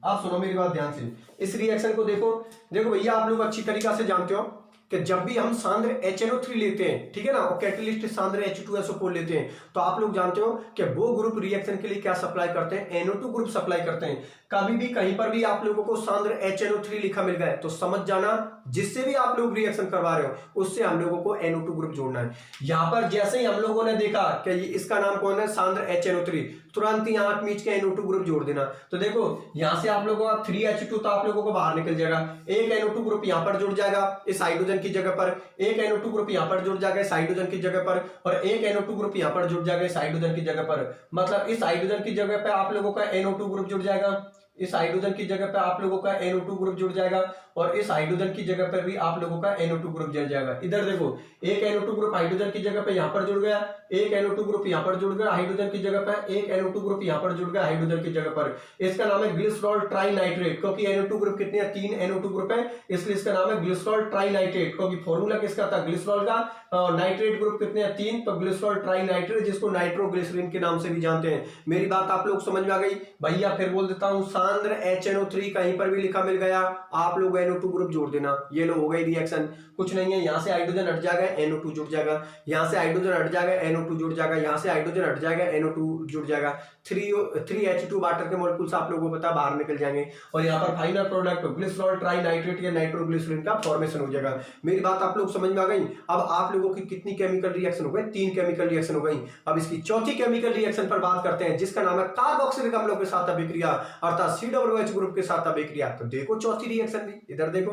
आप सुनो मेरी बात ध्यान से, इस रिएक्शन को देखो भैया, आप लोग अच्छी तरीका से जानते हो कि जब भी हम सांद्र HNO3 लेते हैं, ठीक है ना, और कैटलिस्ट सांद्र H2SO4 लेते हैं, तो आप लोग जानते हो कि वो ग्रुप रिएक्शन के लिए क्या सप्लाई करते हैं, NO2 ग्रुप सप्लाई करते हैं। कभी भी कहीं पर भी आप लोगों को सांद्र HNO3 लिखा मिल गया तो समझ जाना जिससे भी आप लोग रिएक्शन करवा रहे हो उससे हम लोगों को NO2 ग्रुप जोड़ना है। यहां पर जैसे ही हम लोगों ने देखा कि इसका नाम कौन है, सांद्र HNO3, तुरंत ही आंख मीच के NO2 ग्रुप जोड़ देना। तो देखो यहां से आप लोगों का 3H2 तो आप लोगों को बाहर निकल जाएगा, एक NO2 ग्रुप यहां पर जुड़ जाएगा इस हाइड्रोजन की जगह पर, एक NO2 ग्रुप यहां पर जुड़ जाएगा इस हाइड्रोजन की जगह पर, और एक NO2 ग्रुप यहां पर जुड़ जाएगा इस हाइड्रोजन की जगह पर। मतलब इस हाइड्रोजन की जगह पे आप लोगों का NO2 ग्रुप जुड़ जाएगा, इस हाइड्रोजन की जगह पे आप लोगों का NO2 ग्रुप जुड़ जाएगा, और इस हाइड्रोजन की जगह पर भी आप लोगों का NO2 ग्रुप जुड़ जाएगा। इधर देखो एक NO2 ग्रुप हाइड्रोजन की जगह पे यहां पर जुड़ गया, एक NO2 ग्रुप यहां पर जुड़ गया हाइड्रोजन की जगह पर, एक NO2 ग्रुप यहां पर जुड़ गया हाइड्रोजन की जगह पर। इसका नाम है ग्लिसरॉल ट्राइनाइट्रेट, क्योंकि NO2 ग्रुप कितने हैं, 3 NO2 ग्रुप है, इसलिए इसका नाम है ग्लिसरॉल ट्राइनाइट्रेट। क्योंकि फॉर्मूला किसका था, ग्लिसरॉल का, नाइट्रेट ग्रुप कितने हैं, 3, तो ग्लिसरॉल ट्राइनाइट्रेट, जिसको नाइट्रोग्लिसरीन के नाम से भी जानते हैं। मेरी बात आप लोग समझ में आ गई भैया। फिर बोल देता हूं, सांद्र HNO3 कहीं पर भी लिखा मिल गया आप लोग NO2 ग्रुप जोड़ देना, ये लो हो गई रिएक्शन। कुछ नहीं है, यहां से हाइड्रोजन हट जाएगा NO2 जुड़ जाएगा, यहां से हाइड्रोजन हट जाएगा NO2 जुड़ जाएगा, यहां से हाइड्रोजन हट जाएगा NO2 जुड़ जाएगा, 3H2 वाटर के मॉलिक्यूल्स आप लोगों को पता बाहर निकल जाएंगे, और यहां पर फाइनल प्रोडक्ट ग्लिसरॉल ट्राइनाइट्रेट या नाइट्रोग्लिसरीन का फॉर्मेशन हो जाएगा। मेरी बात आप लोग समझ में आ गई। अब आप लोगों की कितनी केमिकल रिएक्शन हो गई, 3 केमिकल रिएक्शन हो गई। अब इसकी चौथी केमिकल रिएक्शन पर बात करते हैं, जिसका नाम है कार्बोक्सिलिक अम्लों के साथ अभिक्रिया, अर्थात COOH ग्रुप के साथ अभिक्रिया। तो देखो चौथी रिएक्शन भी, इधर देखो,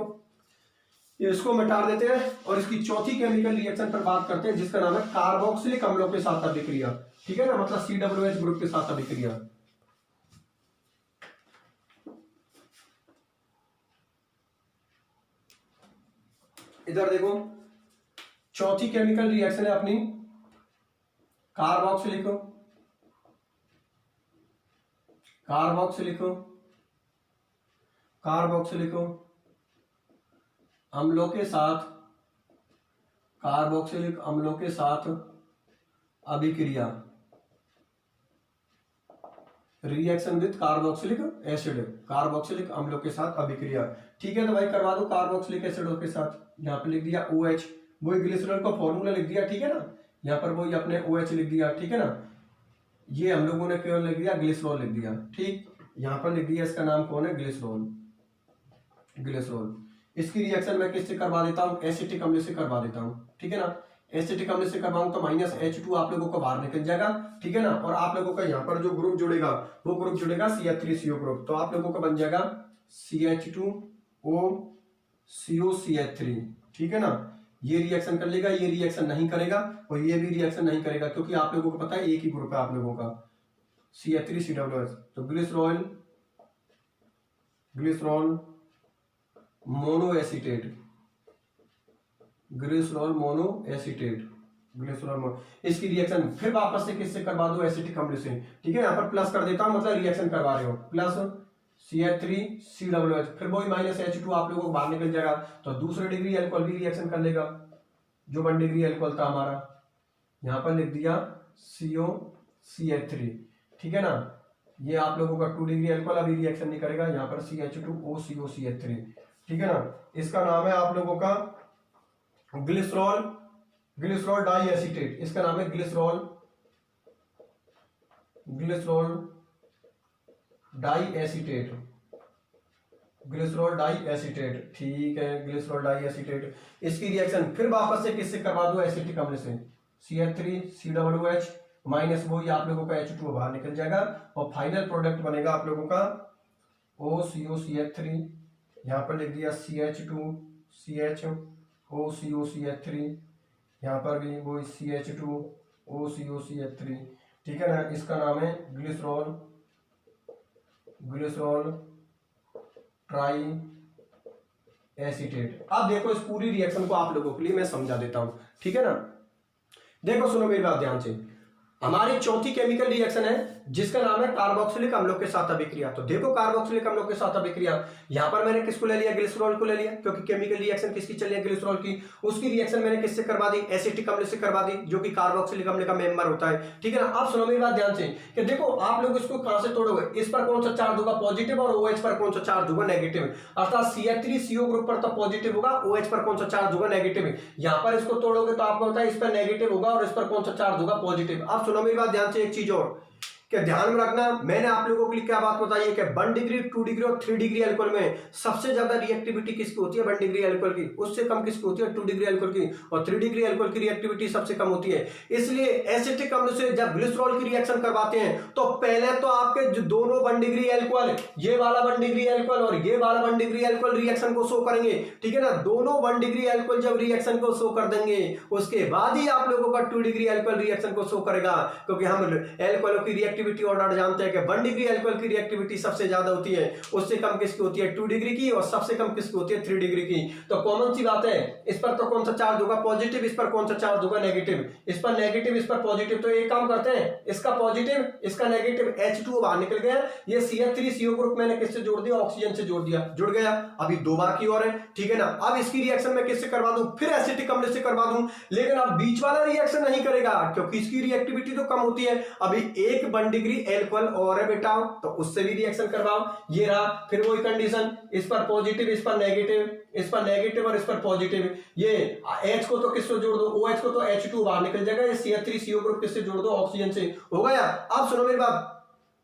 इसको मिटा देते हैं और इसकी चौथी केमिकल रिएक्शन पर बात करते हैं, जिसका नाम है कार्बोक्सिलिक अम्लों के साथ अभिक्रिया, ठीक है ना, मतलब COOH ग्रुप के साथ अभिक्रिया। इधर देखो चौथी केमिकल रिएक्शन है अपनी कार्बोक्सिलिक अम्लों के साथ, कार्बोक्सिलिक अम्लों के साथ अभिक्रिया, reaction with carboxylic acid, carboxylic अम्लों के साथ अभिक्रिया। ठीक है, तो भाई करवा दो कार्बोक्सिलिक एसिडों के साथ। यहाँ पे लिख दिया OH, वही ग्लिसरॉल का फॉर्मूला लिख दिया, ठीक है ना, यहाँ पर वही अपने OH लिख दिया, ठीक है ना, ये हम लोगों ने केवल लिख दिया ग्लिसरॉल लिख दिया, ठीक। यहां पर लिख दिया, इसका नाम कौन है, ग्लिसरॉल। ग्लिसरॉल इसकी रिएक्शन मैं किससे करवा देता हूँ, एसिटिक अम्ल से करवा देता हूँ, ठीक है ना। एसिटिक अम्ल से करवाऊं तो -H2 आप लोगों को बाहर निकल जाएगा, ठीक है ना। और आप लोगों का यहाँ पर जो ग्रुप जुड़ेगा वो ग्रुप जुड़ेगा CH3CO ग्रुप, तो आप लोगों का बन जाएगा CH2O COCH3, ठीक है ना। ये रिएक्शन कर लेगा, ये रिएक्शन नहीं करेगा और ये भी रिएक्शन नहीं करेगा, क्योंकि आप लोगों को पता है एक ही ग्रुप है आप लोगों का CH3COOH। तो ग्लिसरॉल मोनो एसीटेट, इसकी रिएक्शन फिर वापस से किससे करवा दो, एसिटिक अम्ल से, ठीक है। यहाँ पर प्लस कर देता हूं, मतलब रिएक्शन करवा रहे हो, प्लस CH3COOH, फिर वही -H2 आप लोगों को बाहर निकल जाएगा, तो दूसरे डिग्री एल्कोहल भी रिएक्शन कर लेगा, जो 1 डिग्री एल्कोहल था हमारा, यहाँ पर लिख दिया COCH3, ठीक है ना। ये आप लोगों का 2 डिग्री एल्कोहल अभी रिएक्शन नहीं करेगा, यहाँ पर CH2O COCH3, ठीक है ना। इसका नाम है आप लोगों का ग्लिसरॉल डाई एसीटेट, इसका नाम है ग्लिसरॉल डाई एसीटेट, ठीक है, ग्लिसरॉल डाई एसीटेट। इसकी रिएक्शन फिर वापस से किससे करवा दो, एसिटिक अम्ल से, CH3COOH माइनस वो ही आप लोगों का H2O बाहर निकल जाएगा और फाइनल प्रोडक्ट बनेगा आप लोगों का OCOCH3, यहाँ पर लिख दिया CH2CHOCOCH3, यहाँ पर भी वो CH2OCOCH3, ठीक है ना। इसका नाम है ग्लिसरॉल ट्राई एसीटेट। अब देखो इस पूरी रिएक्शन को आप लोगों के लिए मैं समझा देता हूं, ठीक है ना। देखो सुनो मेरी बात ध्यान से, हमारी चौथी केमिकल रिएक्शन है जिसका नाम है कार्बोक्सिलिक अम्लों के साथ अभिक्रिया। तो देखो कार्बोक्सिलिक अम्लों के साथ अभिक्रिया, यहां पर मैंने किसको ले लिया, ग्लिसरॉल को ले लिया, क्योंकि केमिकल रिएक्शन किसकी चल रही है, ग्लिसरॉल की। उसकी रिएक्शन मैंने किससे करवा दी, एसिटिक अम्ल से करवा दी, जो कि कार्बोक्सिलिक अम्ल का मेंबर होता है, ठीक है ना। अब सुनो मेरी बात ध्यान से कि देखो आप लोग इसको कहां से तोड़ोगे, इस पर कौन सा चार्ज होगा, पॉजिटिव, और OH पर कौन सा चार्ज होगा, नेगेटिव। अर्थात CH3CO ग्रुप पर तो पॉजिटिव होगा, OH पर कौन सा चार्ज होगा, नेगेटिव। यहां पर इसको तोड़ोगे तो आपको पता है इस पर नेगेटिव होगा और इस पर कौन सा चार्ज होगा, पॉजिटिव। अब सुनो मेरी बात ध्यान से, एक चीज और क्या ध्यान में रखना, मैंने आप लोगों के लिए क्या बात बताई है कि 1 डिग्री 2 डिग्री और 3 डिग्री अल्कोहल में सबसे ज्यादा रिएक्टिविटी किसकी होती है, 1 डिग्री अल्कोहल की, उससे कम किसकी होती है, 2 डिग्री अल्कोहल की, और 3 डिग्री अल्कोहल की रिएक्टिविटी सबसे कम होती है। इसलिए एसिटिक अम्ल से जब ग्लिसरॉल की रिएक्शन करवाते हैं तो पहले तो आपके जो दोनों 1 डिग्री अल्कोहल, ये वाला 1 डिग्री अल्कोहल और ये वाला 1 डिग्री अल्कोहल रिएक्शन को शो करेंगे, ठीक है ना। दोनों 1 डिग्री अल्कोहल जब रिएक्शन को शो कर देंगे उसके बाद ही आप लोगों का 2 डिग्री अल्कोहल रिएक्शन को शो करेगा, क्योंकि हम अल्कोहलों की रिएक्टिविटी ऑर्डर जानते हैं कि 1 डिग्री अल्कोहल की रिएक्टिविटी सबसे ज्यादा होती है, उससे कम किसकी होती है, 2 डिग्री की, और सबसे कम किसकी होती है, 3 डिग्री की। तो कॉमन सी बात है, इस पर तो कौन सा चार्ज होगा, पॉजिटिव, इस पर कौन सा चार्ज होगा, नेगेटिव। इस पर नेगेटिव, इस पर पॉजिटिव। तो एक काम करते हैं, इसका पॉजिटिव इसका नेगेटिव, H2O बाहर निकल गया, ये CH3CO ग्रुप मैंने किससे जोड़ दिया, ऑक्सीजन से जोड़ दिया, जुड़ गया। अभी 2 बाकी और है, ठीक है ना। अब इसकी रिएक्शन मैं किससे करवा दूं, फिर एसिटिक अम्ल से करवा दूं, लेकिन अब बीच वाला रिएक्शन नहीं करेगा क्योंकि इसकी रिएक्टिविटी तो कम होती है। अभी एक 1 डिग्री अल्कोहल और है बेटा, तो उससे भी रिएक्शन करवाओ, ये रहा। फिर वही कंडीशन, इस पर पॉजिटिव, इस पर नेगेटिव, इस पर नेगेटिव और इस पर पॉजिटिव। ये H को तो किससे जोड़ दो, OH को तो H2 बाहर निकल जाएगा, ये CH3CO ग्रुप किससे जोड़ दो, ऑक्सीजन से, हो गया। अब सुनो मेरी बात,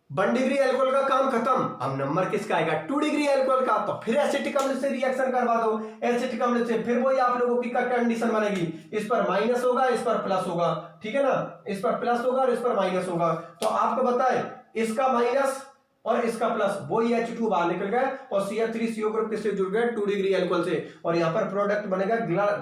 1 डिग्री अल्कोहल का काम खत्म, अब नंबर किसका आएगा, 2 डिग्री अल्कोहल का। तो फिर एसिटिक अम्ल से रिएक्शन करवा दो, एसिटिक अम्ल से, फिर वही आप लोगों की कंडीशन बनेगी, इस पर माइनस होगा, इस पर प्लस होगा, ठीक है ना। इस पर प्लस होगा और इस पर माइनस होगा। तो आपको बताए इसका माइनस और इसका प्लस, वही H2 बाहर निकल गया और CH3CO ग्रुप किससे जुड़ गया, 2 डिग्री अल्कोहल से, और यहां पर प्रोडक्ट बनेगा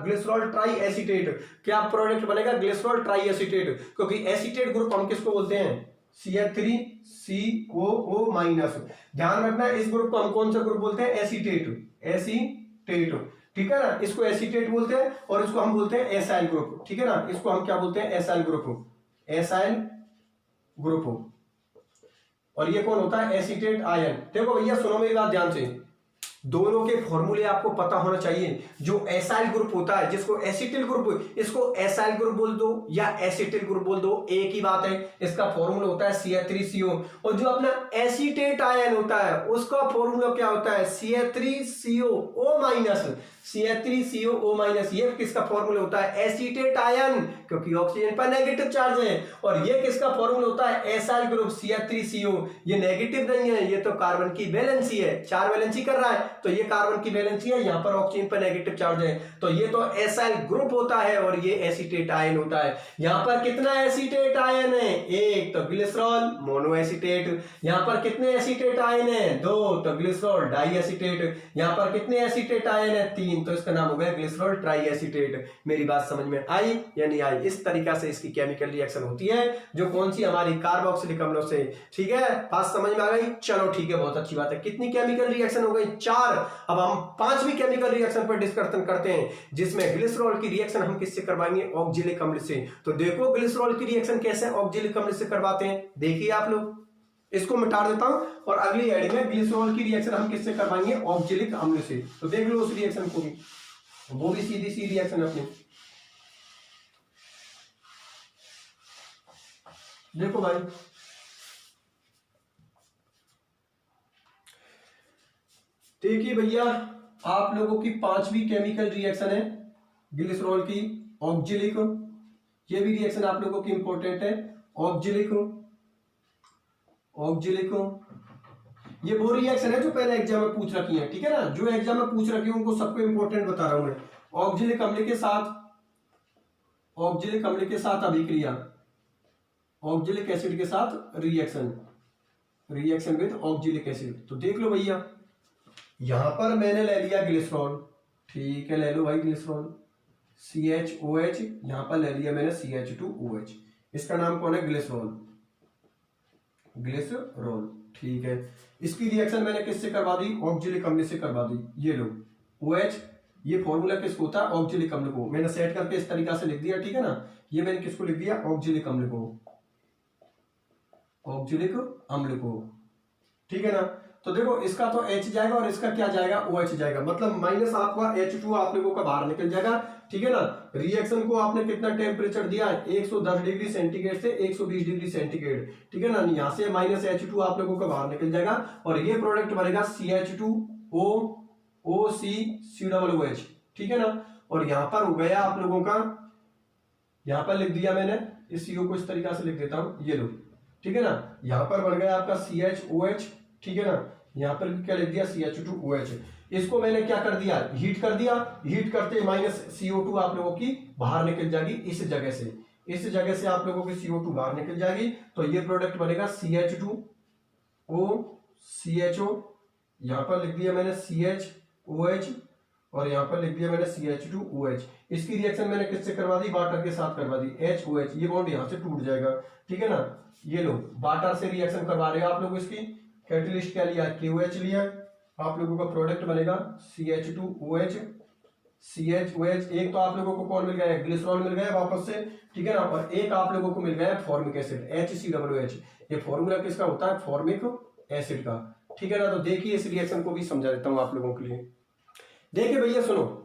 ग्लिसरॉल ट्राई एसीटेट। क्या प्रोडक्ट बनेगा, ग्लिसरॉल ट्राई एसीटेट, क्योंकि एसीटेट ग्रुप हम किसको बोलते हैं, CH3COO माइनस। ध्यान रखना इस ग्रुप को हम कौन सा ग्रुप बोलते हैं, एसीटेट, ठीक है ना। इसको एसीटेट बोलते हैं और इसको हम बोलते हैं एसाइल ग्रुप, ठीक है ना। इसको हम क्या बोलते हैं, एसाइल ग्रुप। और ये कौन होता है, एसीटेट आयन। देखो भैया सुनो मेरी बात ध्यान से, दोनों के फॉर्मूले आपको पता होना चाहिए। जो एसाइल ग्रुप होता है, जिसको एसिटिल ग्रुप, इसको एसाइल ग्रुप बोल दो या एसिटिल ग्रुप बोल दो, एक ही बात है। इसका फॉर्मूला होता है CH3CO, और जो अपना एसीटेट आयन होता है उसका फॉर्मूला क्या होता है, CH3COO माइनस। CH3COO माइनस, ये किसका फॉर्मूला होता है, एसीटेट आयन, क्योंकि ऑक्सीजन पर नेगेटिव चार्ज है। और ये किसका फॉर्मूला होता है, एसाइल ग्रुप CH3CO। ये नेगेटिव नहीं है, ये तो कार्बन की वैलेंसी है, 4 वैलेंसी कर रहा है, तो ये कार्बन की वैलेंसी है, यहाँ पर ऑक्सीजन पर नेगेटिव चार्ज है, तो ये तो एसाइल ग्रुप होता है और ये एसीटेट आयन होता है। यहाँ पर कितना एसीटेट आयन है, एक तो ग्लिसरॉल मोनो एसीटेट। यहाँ पर कितने एसीटेट आयन है, 2 तो ग्लिसरॉल डाई एसीटेट। यहाँ पर कितने एसीटेट आयन है, 3, तो इसका नाम हो गया ग्लिसरॉल ट्राई एसीटेट। मेरी बात समझ में आई या नहीं आई? इस तरीका से इसकी केमिकल रिएक्शन होती है, जो कौन सी, हमारी कार्बोक्सिलिक अम्लों से। ठीक है, बात समझ में आ गई? चलो ठीक है, बहुत अच्छी बात है। कितनी केमिकल रिएक्शन हो गई, 4। अब हम 5वीं केमिकल रिएक्शन पर डिस्कशन करते हैं, जिसमें ग्लिसरॉल की रिएक्शन हम किससे करवाएंगे, ऑक्जेलिक अम्ल से। तो देखो ग्लिसरॉल की रिएक्शन कैसे ऑक्जेलिक अम्ल से करवाते हैं, देखिए आप लोग। इसको मिटा देता हूं और अगली हेडिंग में ग्लिसरॉल की रिएक्शन हम किससे करवाएंगे, ऑक्जेलिक अम्ल से। तो देख लो उस रिएक्शन को भी, वो भी सीधी सी रिएक्शन अपनी। देखो भाई, देखिए भैया, आप लोगों की 5वीं केमिकल रिएक्शन है ग्लिसरॉल की ऑक्जेलिक। ये भी रिएक्शन आप लोगों की इंपॉर्टेंट है, ऑक्जेलिक। ये वो रिएक्शन है जो पहले एग्जाम में पूछ रखी है, ठीक है ना, जो एग्जाम में पूछ रखी है उनको सबको इंपॉर्टेंट बता रहा हूं मैं। ऑक्जेलिक अम्ल के साथ अभिक्रिया, ऑक्जेलिक एसिड के साथ रिएक्शन विद ऑक्जेलिक एसिड। तो देख लो भैया, यहां पर मैंने ले लिया ग्लिसरॉल, ठीक है, ले लो भाई ग्लिसरॉल, CHOH, यहां पर ले लिया मैंने CH2OH। इसका नाम कौन है, ग्लिसरॉल, ठीक है। इसकी रिएक्शन मैंने किससे करवा दी, ऑक्जेलिक अम्ल से करवा दी। ये लो OH, ये फॉर्मूला किसको होता है, ऑक्जेलिक अम्ल को। मैंने सेट करके इस तरीका से लिख दिया, ठीक है ना। ये मैंने किसको लिख दिया, ऑक्जेलिक अम्ल को, ठीक है ना। तो देखो इसका तो H जाएगा और इसका क्या जाएगा, OH जाएगा, मतलब माइनस आपका H2 आप लोगों का बाहर निकल जाएगा, ठीक है ना। रिएक्शन को आपने कितना टेम्परेचर दिया, 110 डिग्री सेंटीग्रेड से 120 डिग्री सेंटीग्रेड, ठीक है ना। यहाँ से माइनस H2 आप लोगों का बाहर निकल जाएगा और ये प्रोडक्ट बनेगा CH2OCOH, ठीक है ना। और यहाँ पर हो गया आप लोगों का, यहाँ पर लिख दिया मैंने, इस CO को इस तरीका से लिख देता हूं, ये लो, ठीक है ना। यहाँ पर बन गया आपका CHOH, ठीक है ना। यहाँ पर क्या लिख दिया, CH2OH। इसको मैंने क्या कर दिया, हीट कर दिया, हीट करते माइनस CO2 आप लोगों की बाहर निकल जाएगी इस जगह से आप लोगों की CO2 बाहर निकल जाएगी। तो ये प्रोडक्ट बनेगा CH2OCHO, यहाँ पर लिख दिया मैंने CHOH और यहाँ पर लिख दिया मैंने CH2OH। इसकी रिएक्शन मैंने किससे करवा दी, वाटर के साथ करवा दी, HOH। ये बॉन्ड यहाँ से टूट जाएगा, ठीक है ना। ये लो, वाटर से रिएक्शन करवा रहे हो आप लोग। इसकी कैटलिस्ट क्या लिया, KOH लिया। आप लोगों का प्रोडक्ट बनेगा CH2OH, एक तो आप लोगों को कौन मिल गया, ग्लिसरॉल मिल गया वापस से, ठीक है ना। और एक आप लोगों को मिल गया फॉर्मिक एसिड, HCOOH। ये फॉर्मूला किसका होता है, फॉर्मिक एसिड का, ठीक है ना। तो देखिए इस रिएक्शन को भी समझा देता हूं आप लोगों के लिए। देखिए भैया सुनो,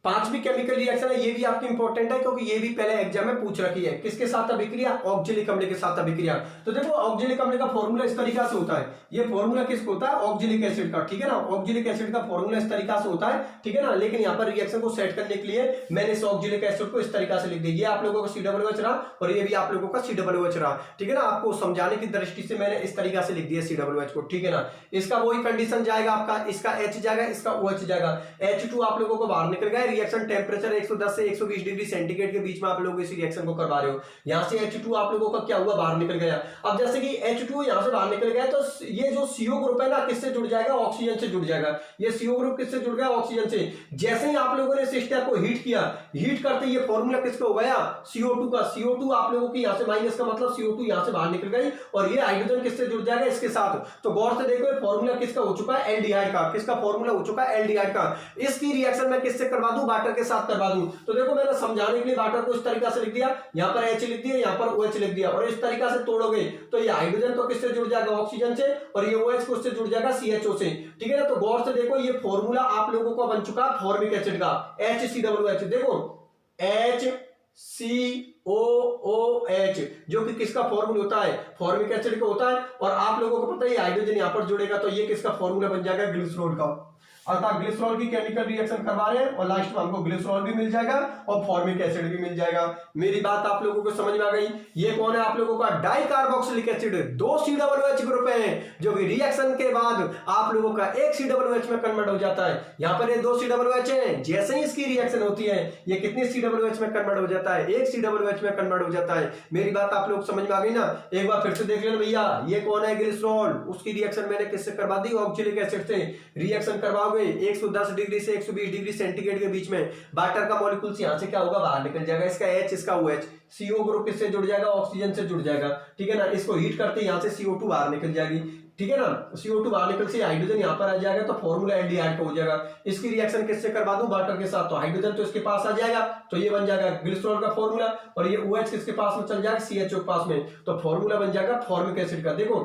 5वीं केमिकल रिएक्शन है, ये भी आपकी इंपॉर्टेंट है क्योंकि ये भी पहले एग्जाम में पूछ रखी है। किसके साथ अभिक्रिया, ऑक्जेलिक अम्ल के साथ अभिक्रिया। तो देखो ऑक्जेलिक अम्ल का फॉर्मूला इस तरीका से होता है, ये फॉर्मूला किसका होता है, ऑक्जेलिक एसिड का, ठीक है ना। ऑक्जेलिक एसिड का फॉर्मूला इस तरीका से होता है, ठीक है ना। लेकिन यहाँ पर रिएक्शन को सेट करने के लिए मैंने इस ऑक्जेलिक एसिड को इस तरीका से लिख दिया। ये आप लोगों का COOH रहा और ये भी आप लोगों का COOH रहा, ठीक है ना। आपको समझाने की दृष्टि से मैंने इस तरीका से लिख दिया COOH को, ठीक है ना। इसका वही कंडीशन जाएगा आपका, इसका H जाएगा, इसका OH जाएगा। H2 आप लोगों को बाहर निकल गया, रिएक्शन टेम्परेचर 110 से 120 डिग्री सेंटीग्रेड के बीच में आप लोग इस रिएक्शन को करवा रहे हो। यहां से H2 आप लोगों का क्या हुआ, बाहर निकल गया। अब जैसे कि H2 यहां से बाहर निकल गया तो ये जो CO ग्रुप है ना, किससे जुड़ जाएगा, ऑक्सीजन से जुड़ जाएगा। ये CO ग्रुप किससे जुड़ गया, ऑक्सीजन से। जैसे ही आप लोगों ने इस स्टेप को हीट किया, हीट करते ये फॉर्मूला किसका हो गया, CO2 का। CO2 आप लोगों की यहां से माइनस का मतलब CO2 यहां से बाहर निकल गई और ये हाइड्रोजन किससे जुड़ जाएगा, इसके साथ। तो गौर से देखो ये फॉर्मूला किसका हो चुका है, एल्डिहाइड का। किसका फॉर्मूला हो चुका है, एल्डिहाइड का। इसकी रिएक्शन मैं किससे करवा दूं, वाटर के साथ करवा दूं। तो देखो मैंने समझाने के लिए वाटर को इस तरीका से लिख दिया, यहां पर H लिख दिया, यहां पर OH लिख दिया और इस तरीका से तोड़ोगे तो ये हाइड्रोजन तो किससे जुड़ जाएगा, ऑक्सीजन से, और ये OH किससे जुड़ जाएगा, CHO से, ठीक है ना। तो गौर से देखो ये फॉर्मूला आप लोगों का बन चुका फॉर्मिक एसिड का, HCOOH। देखो HCOOH जो कि किसका फॉर्मूला होता है, फॉर्मिक एसिड का होता है। और आप लोगों को पता है हाइड्रोजन यहां पर जुड़ेगा तो ये किसका फॉर्मूला बन जाएगा, ग्लिसरॉल का। अर्थात ग्लिसरॉल की केमिकल रिएक्शन करवा रहे हैं और लास्ट में हमको ग्लिसरॉल भी मिल जाएगा और फॉर्मिक एसिड भी मिल जाएगा। मेरी बात आप लोगों को समझ में आ गई। ये कौन है आप लोगों का di carboxylic acid, 2 COOH group है जो कि रिएक्शन के बाद आप लोगों का 1 COOH में कन्वर्ट हो जाता है। यहाँ पर ये 2 COOH है, जैसे ही इसकी रिएक्शन होती है ये कितनी COOH में कन्वर्ट हो जाता है, 1 COOH में कन्वर्ट हो जाता है। मेरी बात आप लोग समझ में आ गई ना। एक बार फिर से देख लेना भैया, ये कौन है ग्लिसरॉल, उसकी रिएक्शन मैंने किससे करवा दी, ऑक्जेलिक एसिड से। रिएक्शन करवाओगे 110 डिग्री से 120 डिग्री सेंटीग्रेड के बीच में, वाटर का मॉलिक्यूल यहां से क्या होगा, बाहर निकल जाएगा, इसका H इसका OH, CO ग्रुप किससे जुड़ जाएगा, ऑक्सीजन से जुड़ जाएगा, ठीक है ना। इसको हीट करते यहां से CO2 बाहर निकल जाएगी, ठीक है ना। CO2 बाहर निकल से हाइड्रोजन यहां पर आ जाएगा तो फॉर्मूला एल्डिहाइड का हो जाएगा। इसकी रिएक्शन किससे करवा दूं, वाटर के साथ, तो हाइड्रोजन तो इसके पास आ जाएगा तो ये बन जाएगा ग्लिसरॉल का फॉर्मूला, और ये OH किसके पास में चल जाएगा, CHO के पास में, तो फॉर्मूला बन जाएगा फॉर्मिक एसिड का। देखो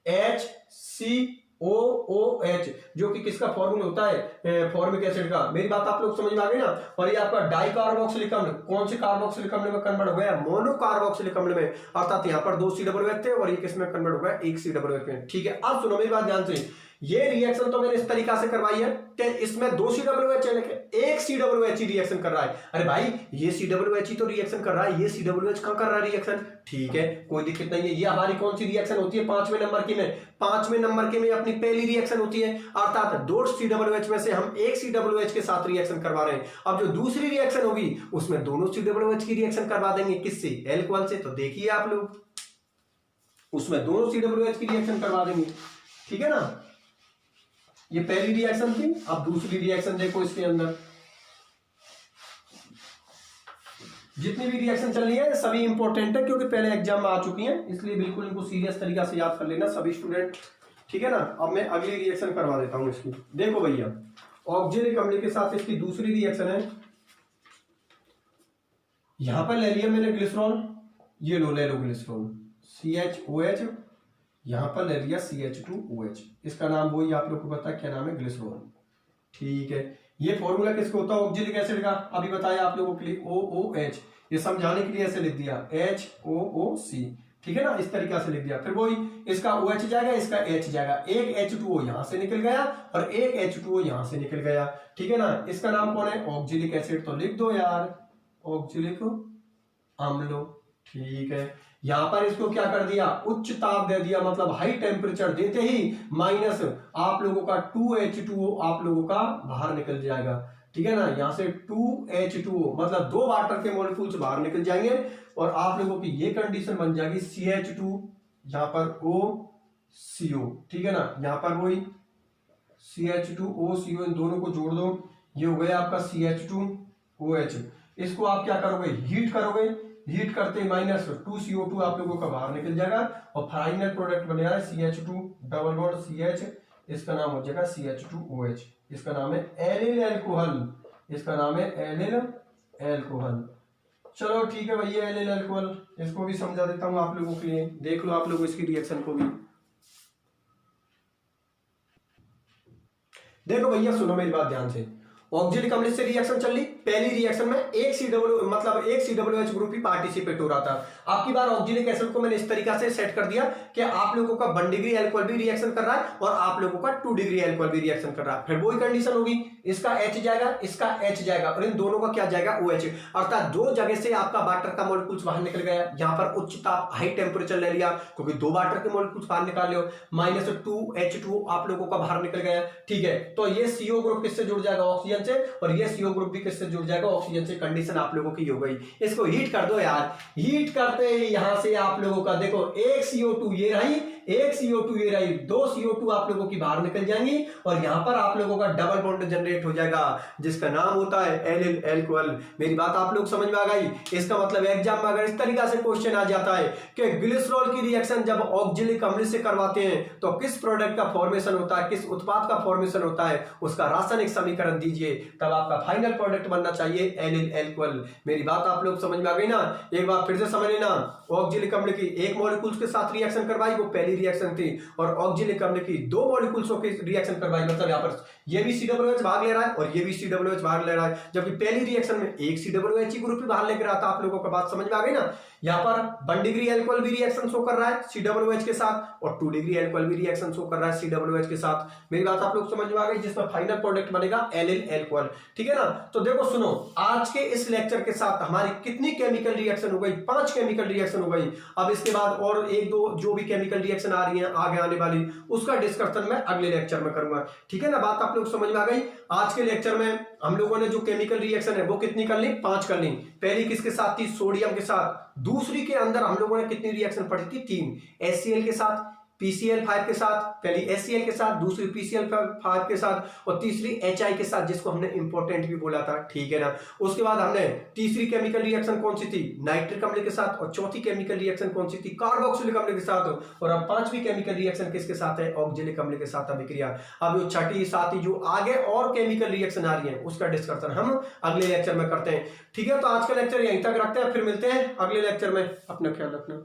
HCOOH जो कि किसका फॉर्मूला होता है, फॉर्मिक एसिड का। मेरी बात आप लोग समझ में आ गई ना। और ये आपका डाई कार्बोक्सिलिक अम्ल कौन से कार्बोक्सिलिक अम्ल में कन्वर्ट हो गया, मोनो कार्बोक्सिलिक अम्ल में, अर्थात यहाँ पर 2 COOH थे और ये किसमें कन्वर्ट हो गया, 1 COOH में, ठीक है। अब सुनो मेरी बात ध्यान से, ये रिएक्शन तो मैंने इस तरीका से करवाई है कि इसमें 2 COOH है लेकिन 1 COOH ही रिएक्शन कर रहा है। अरे भाई ये COOH ही तो रिएक्शन कर रहा है, ये COOH कहां कर रहा है रिएक्शन, ठीक है कोई दिक्कत नहीं है। ये हमारी कौन सी रिएक्शन होती है, 5वें नंबर की में, 5वें नंबर के में अपनी पहली रिएक्शन होती है, अर्थात 2 COOH में से हम 1 COOH के साथ रिएक्शन करवा रहे हैं। अब जो दूसरी रिएक्शन होगी उसमें दोनों COOH की रिएक्शन करवा देंगे, किससे, एल्कोहल से। तो देखिए आप लोग उसमें दोनों COOH की रिएक्शन करवा देंगे, ठीक है ना। ये पहली रिएक्शन थी, अब दूसरी रिएक्शन देखो इसके अंदर जितनी भी रिएक्शन चल रही है सभी इंपॉर्टेंट है क्योंकि पहले एग्जाम में आ चुकी हैं, इसलिए बिल्कुल इनको सीरियस तरीका से याद कर लेना सभी स्टूडेंट, ठीक है ना। अब मैं अगली रिएक्शन करवा देता हूं इसकी। देखो भैया ऑक्जेलिक अम्ल के साथ इसकी दूसरी रिएक्शन है, यहां पर ले लिया मैंने ग्लिसरॉल, ये लो ले लो ग्लिसरॉल CHOH, यहां पर ले लिया CH2OH, इसका नाम वही आप लोग को पता है क्या नाम है, ग्लिसरॉल, ठीक है। ये फॉर्मूला किसका होता है, ऑक्जेलिक एसिड का, अभी बताया आप लोगों के लिए OOH, ये समझाने के लिए ऐसे लिख दिया HOOC, ठीक है ना, इस तरीका से लिख दिया। फिर वही इसका OH जाएगा, इसका H जाएगा, एक H2O यहां से निकल गया और एक H2O यहां से निकल गया, ठीक है ना। इसका नाम कौन है, ऑक्जेलिक एसिड, तो लिख दो यार ऑक्जेलिक अम्ल, ठीक है। यहां पर इसको क्या कर दिया, उच्च ताप दे दिया, मतलब हाई टेम्परेचर देते ही माइनस आप लोगों का 2H2O आप लोगों का बाहर निकल जाएगा, ठीक है ना। यहां से 2H2O मतलब 2 वाटर के मॉलिक्यूल्स बाहर निकल जाएंगे और आप लोगों की ये कंडीशन बन जाएगी CH2, यहां पर OCO, ठीक है ना। यहां पर वही CH2OCO, इन दोनों को जोड़ दो, ये हो गया आपका CH2OH। इसको आप क्या करोगे, हीट करोगे, हीट करते माइनस 2CO2 आप लोगों का बाहर निकल जाएगा और फाइनल प्रोडक्ट बनेगा CH2 डबल बॉन्ड CH, इसका नाम हो जाएगा CH2OH, इसका नाम है एलिल अल्कोहल, इसका नाम है एलिल अल्कोहल। चलो ठीक है भैया, एलिल अल्कोहल इसको भी समझा देता हूं आप लोगों के लिए, देख लो आप लोग इसकी रिएक्शन को भी। देखो भैया सुनो मेरी बात ध्यान से, ऑक्जेलिक अम्ल से रिएक्शन चल रही, पहली रिएक्शन में एक COOH ग्रुप ही पार्टिसिपेट हो रहा था। आपकी बार ऑक्जेलिक एसिड को मैंने इस तरीका से सेट कर दिया कि आप लोगों का 1 डिग्री अल्कोहल भी रिएक्शन कर रहा है और आप लोगों का 2 डिग्री अल्कोहल भी रिएक्शन कर रहा है। फिर वही कंडीशन होगी, इसका H जाएगा, इसका H जाएगा और इन दोनों का क्या जाएगा, OH, अर्थात 2 जगह से आपका वाटर का मॉलिक्यूल्स बाहर निकल गया। यहां पर उच्च ताप हाई टेम्परेचर ले लिया क्योंकि 2 वाटर के मॉलिक्यूल्स बाहर निकाल लो, माइनस 2H2 आप लोगों का बाहर निकल गया, ठीक है। तो ये CO ग्रुप किससे जुड़ जाएगा, ऑक्सीजन से, और ये CO ग्रुप भी किससे जुड़ जाएगा, ऑक्सीजन से। कंडीशन आप लोगों की हो गई। इसको हीट कर दो यार, हीट करते ही यहां से आप लोगों का देखो एक CO2 ये रही, एक CO2 ये रही, 2 CO2 आप लोगों की बाहर निकल जाएंगी और यहां पर आप लोगों का डबल बॉन्ड जनरेट हो जाएगा जिसका नाम होता है एलिल अल्कोहल। मेरी बात आप लोग समझ में आ गई। इसका मतलब एग्जाम में अगर इस तरीका से क्वेश्चन आ जाता है कि ग्लिसरॉल की रिएक्शन जब ऑक्जेलिक अम्ल से करवाते हैं तो किस प्रोडक्ट का फॉर्मेशन होता है, किस उत्पाद का फॉर्मेशन होता है, उसका रासायनिक समीकरण दीजिए, तब आपका फाइनल प्रोडक्ट बनना चाहिए एलिल अल्कोहल। मेरी बात आप लोग समझ में आ गई ना। एक बार फिर से समझ लेना, ऑक्जेलिक अम्ल की एक मॉलिक्यूल्स के साथ रिएक्शन करवाई, वो पहली पहली रिएक्शन थी और ऑक्जेलिक अम्ल की 2 मॉलिक्यूल्सों की रिएक्शन करवाई, मतलब यहाँ पर ये भी COOH भाग ले रहा है और ये भी COOH भाग ले रहा है, जबकि पहली रिएक्शन में एक COOH ग्रुप ही बाहर लेकर आता। आप लोगों को बात समझ में आ गई ना। यहाँ पर 1 डिग्री अल्कोहल भी रिएक्शन शो कर रहा है COOH के साथ और 2 डिग्री अल्कोहल भी रिएक्शन शो कर रहा है COOH के साथ। मेरी बात आप लोग समझ में आ गई, जिसमें फाइनल प्रोडक्ट बनेगा एलिल अल्कोहल। ठीक है ना। तो देखो सुनो, आज के इस लेक्चर के साथ हमारी कितनी केमिकल रिएक्शन हो गई? 5 केमिकल रिएक्शन हो गई। अब इसके बाद और 1-2 जो भी केमिकल रिएक्शन आ रही है आगे आने वाली, उसका डिस्कशन मैं अगले लेक्चर में करूंगा। ठीक है ना। बात आप लोग समझ में आ गई। आज के लेक्चर में हम लोगों ने जो केमिकल रिएक्शन है वो कितनी कर ली? 5 कर ली। पहली किसके साथ थी? सोडियम के साथ। दूसरी के अंदर हम लोगों ने कितनी रिएक्शन पढ़ी थी? 3। HCl के साथ, PCl5 के साथ, पहली HCl के साथ, दूसरी PCl5 के साथ और तीसरी HI के साथ, जिसको हमने इंपॉर्टेंट भी बोला था। ठीक है ना। उसके बाद हमने तीसरी केमिकल रिएक्शन कौन सी थी? नाइट्रिक अम्ल के साथ। और चौथी केमिकल रिएक्शन कौन सी थी? कार्बोक्सिलिक अम्ल के साथ। और अब 5वीं केमिकल रिएक्शन किसके साथ है? ऑक्जेलिक अम्ल के साथ अभिक्रिया। अब जो छठी, सातवीं जो आगे और केमिकल रिएक्शन आ रही है उसका डिस्कशन हम अगले लेक्चर में करते हैं। ठीक है। तो आज का लेक्चर यहीं तक रखते हैं, फिर मिलते हैं अगले लेक्चर में। अपना ख्याल रखना।